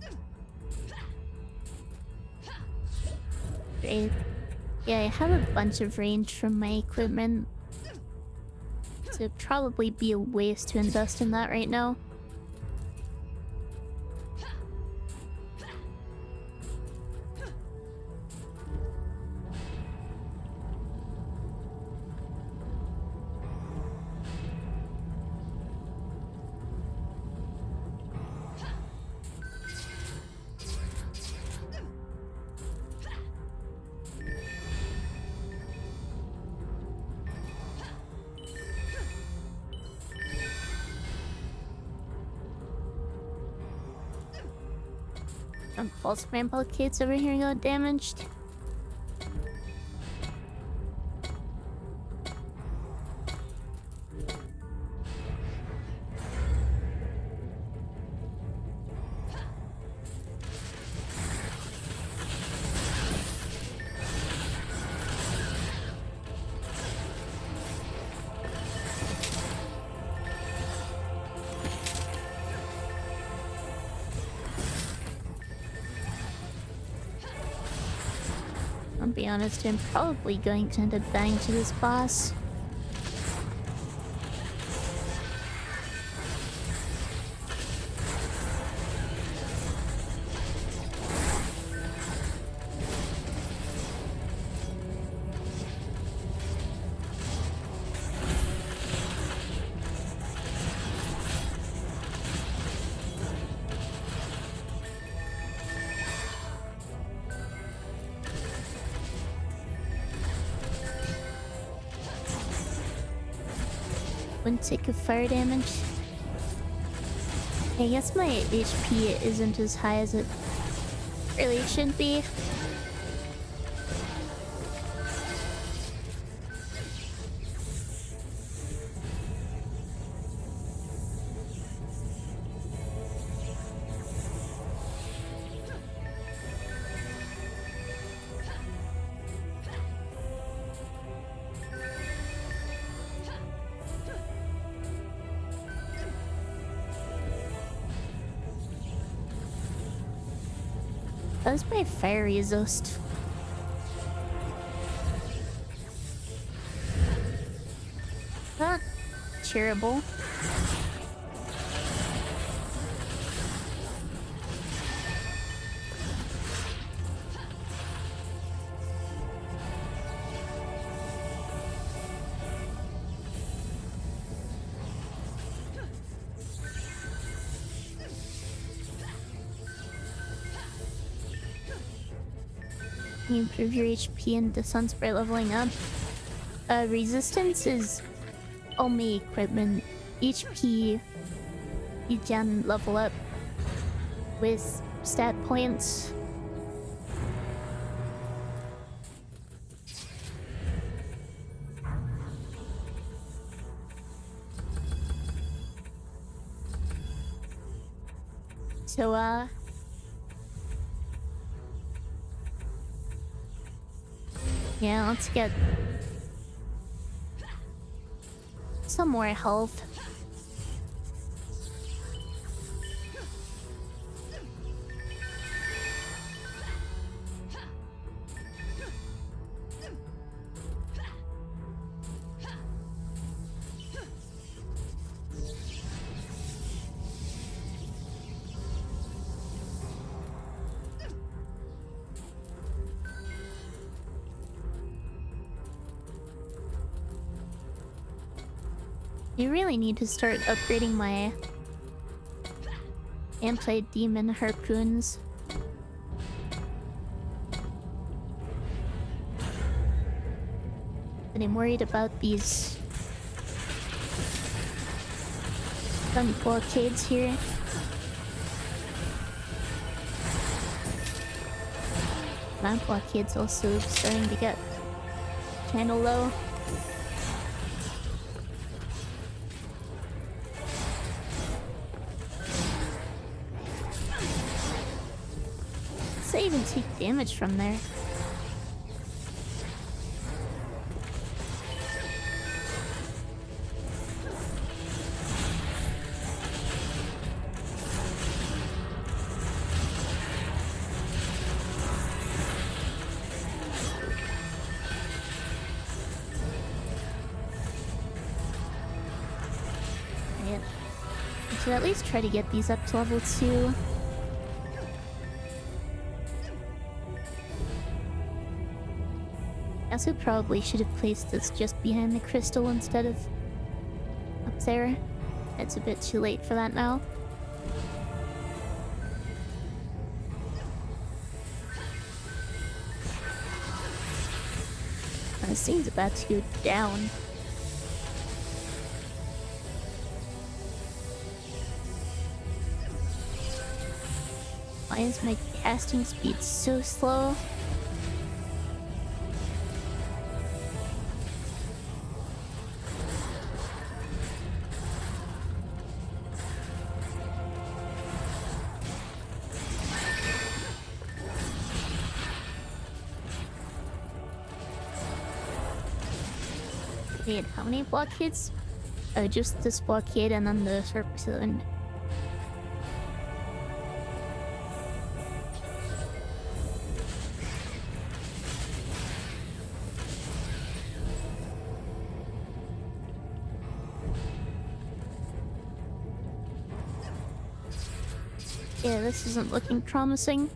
Great. Yeah, I have a bunch of range from my equipment. So it'd probably be a waste to invest in that right now. False grandpa kids over here got damaged. I'll be honest, I'm probably going to end up dying to this boss. Wouldn't take a fire damage. I guess my HP isn't as high as it really should be. That's my fire resist. Not terrible. You improve your HP and defense by leveling up. Resistance is only equipment. HP you can level up with stat points. So, yeah, let's get some more health. You really need to start upgrading my anti-demon harpoons. But I'm worried about these some blockades here. My blockade's also starting to get kinda low. I even take damage from there. Yeah. I should at least try to get these up to level 2. I also probably should have placed this just behind the crystal instead of up there. It's a bit too late for that now. This thing's about to go down. Why is my casting speed so slow? Wait, how many blockades? Oh, just this blockade and then the serpent. Yeah, this isn't looking promising.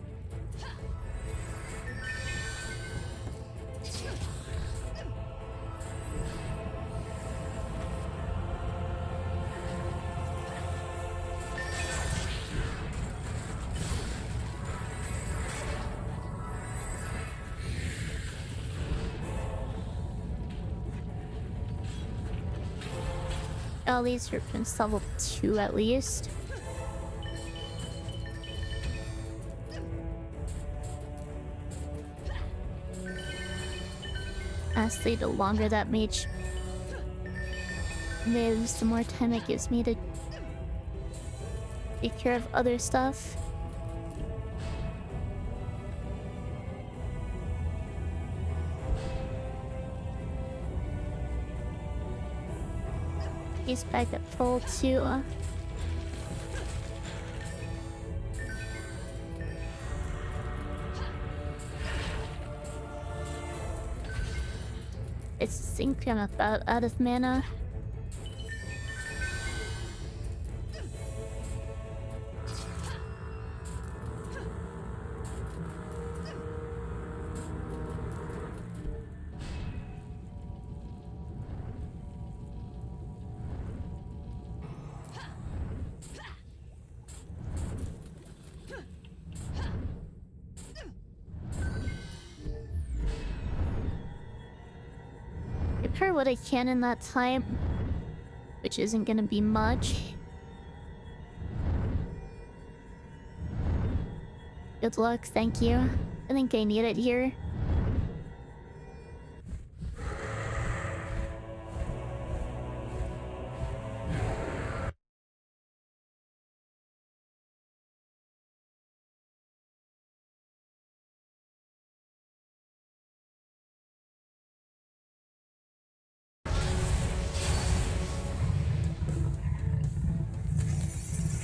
At least Serpent's level 2 at least. Honestly, the longer that mage lives, the more time it gives me to take care of other stuff. He's back at full 2. I think I'm about out of mana. Repair what I can in that time, which isn't gonna be much. Good luck, thank you. I think I need it here.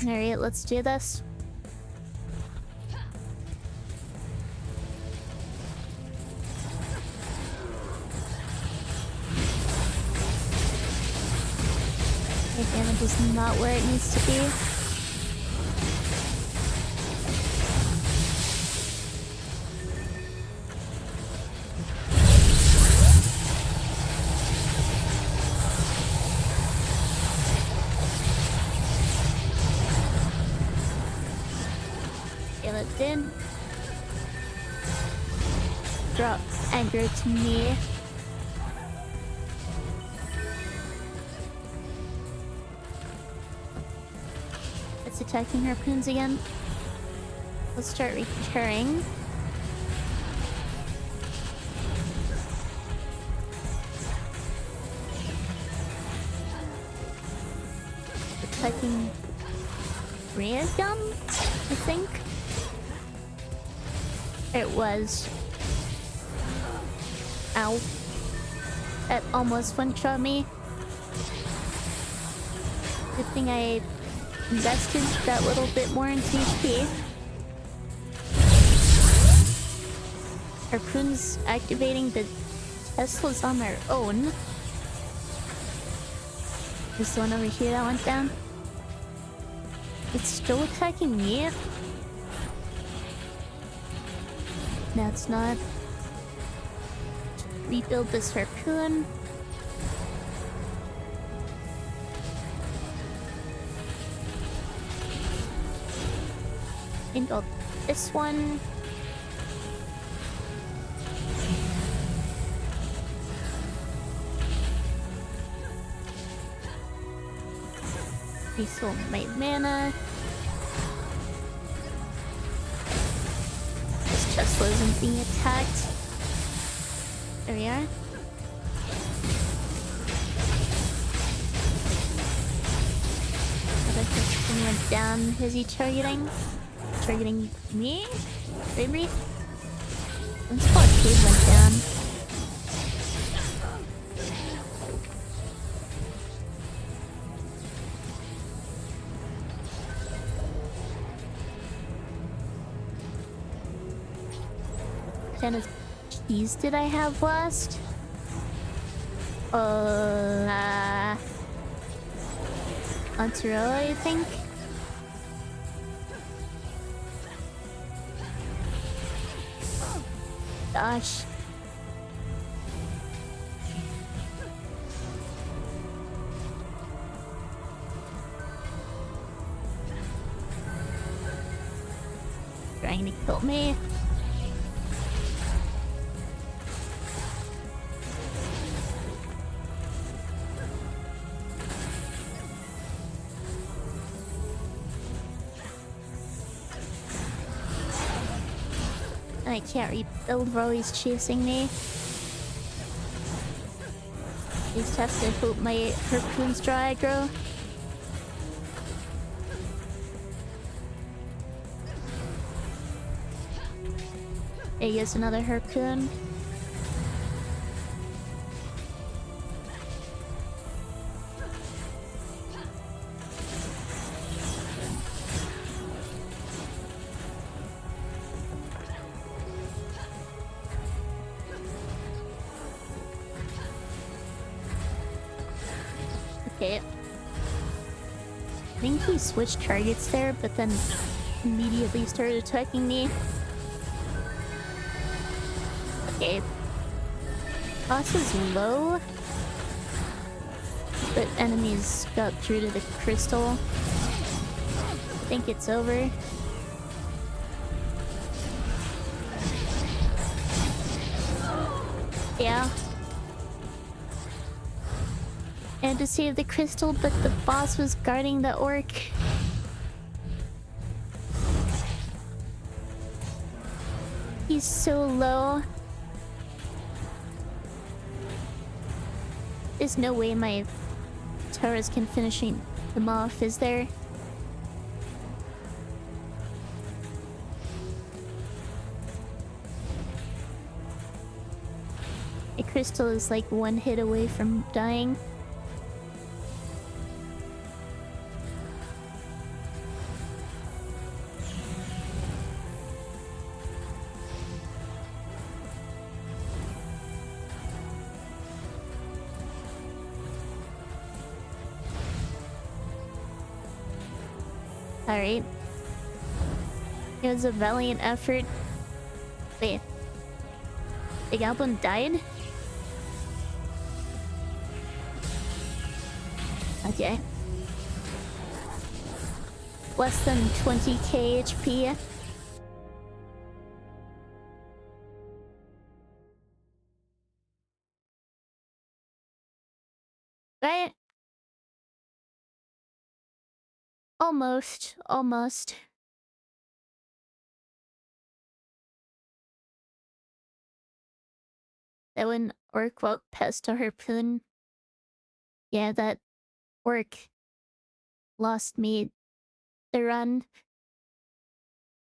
Alright, let's do this. My damage is not where it needs to be. It did drop anger to me. It's attacking harpoons again. Let's start repairing. Attacking ray gun, I think. It was. Ow. That almost one-shot me. Good thing I invested that little bit more into HP. Harpoons activating the Teslas on their own. There's the one over here that went down. It's still attacking me. That's not. Rebuild this harpoon. Rebuild this one. Refill my mana. This Tesla isn't being attacked. There we are. Other person went down. Is he targeting? Targeting me? Maybe? One spot cave went down. What kind of keys did I have last? Ontario, I think. Gosh. Trying to kill me. I can't rebuild while he's chasing me. Just have to hope my harpoons draw aggro. There goes another harpoon. Okay. I think he switched targets there, but then immediately started attacking me. Okay. Boss is low. But enemies got through to the crystal. I think it's over. Yeah. I had to save the crystal, but the boss was guarding the orc. He's so low. There's no way my towers can finish him off, is there? A crystal is like one hit away from dying. Alright. It was a valiant effort. Wait. The goblin died? Okay. Less than 20k HP. Right? Almost. Almost. That one orc walked past a harpoon. Yeah, that orc lost me the run.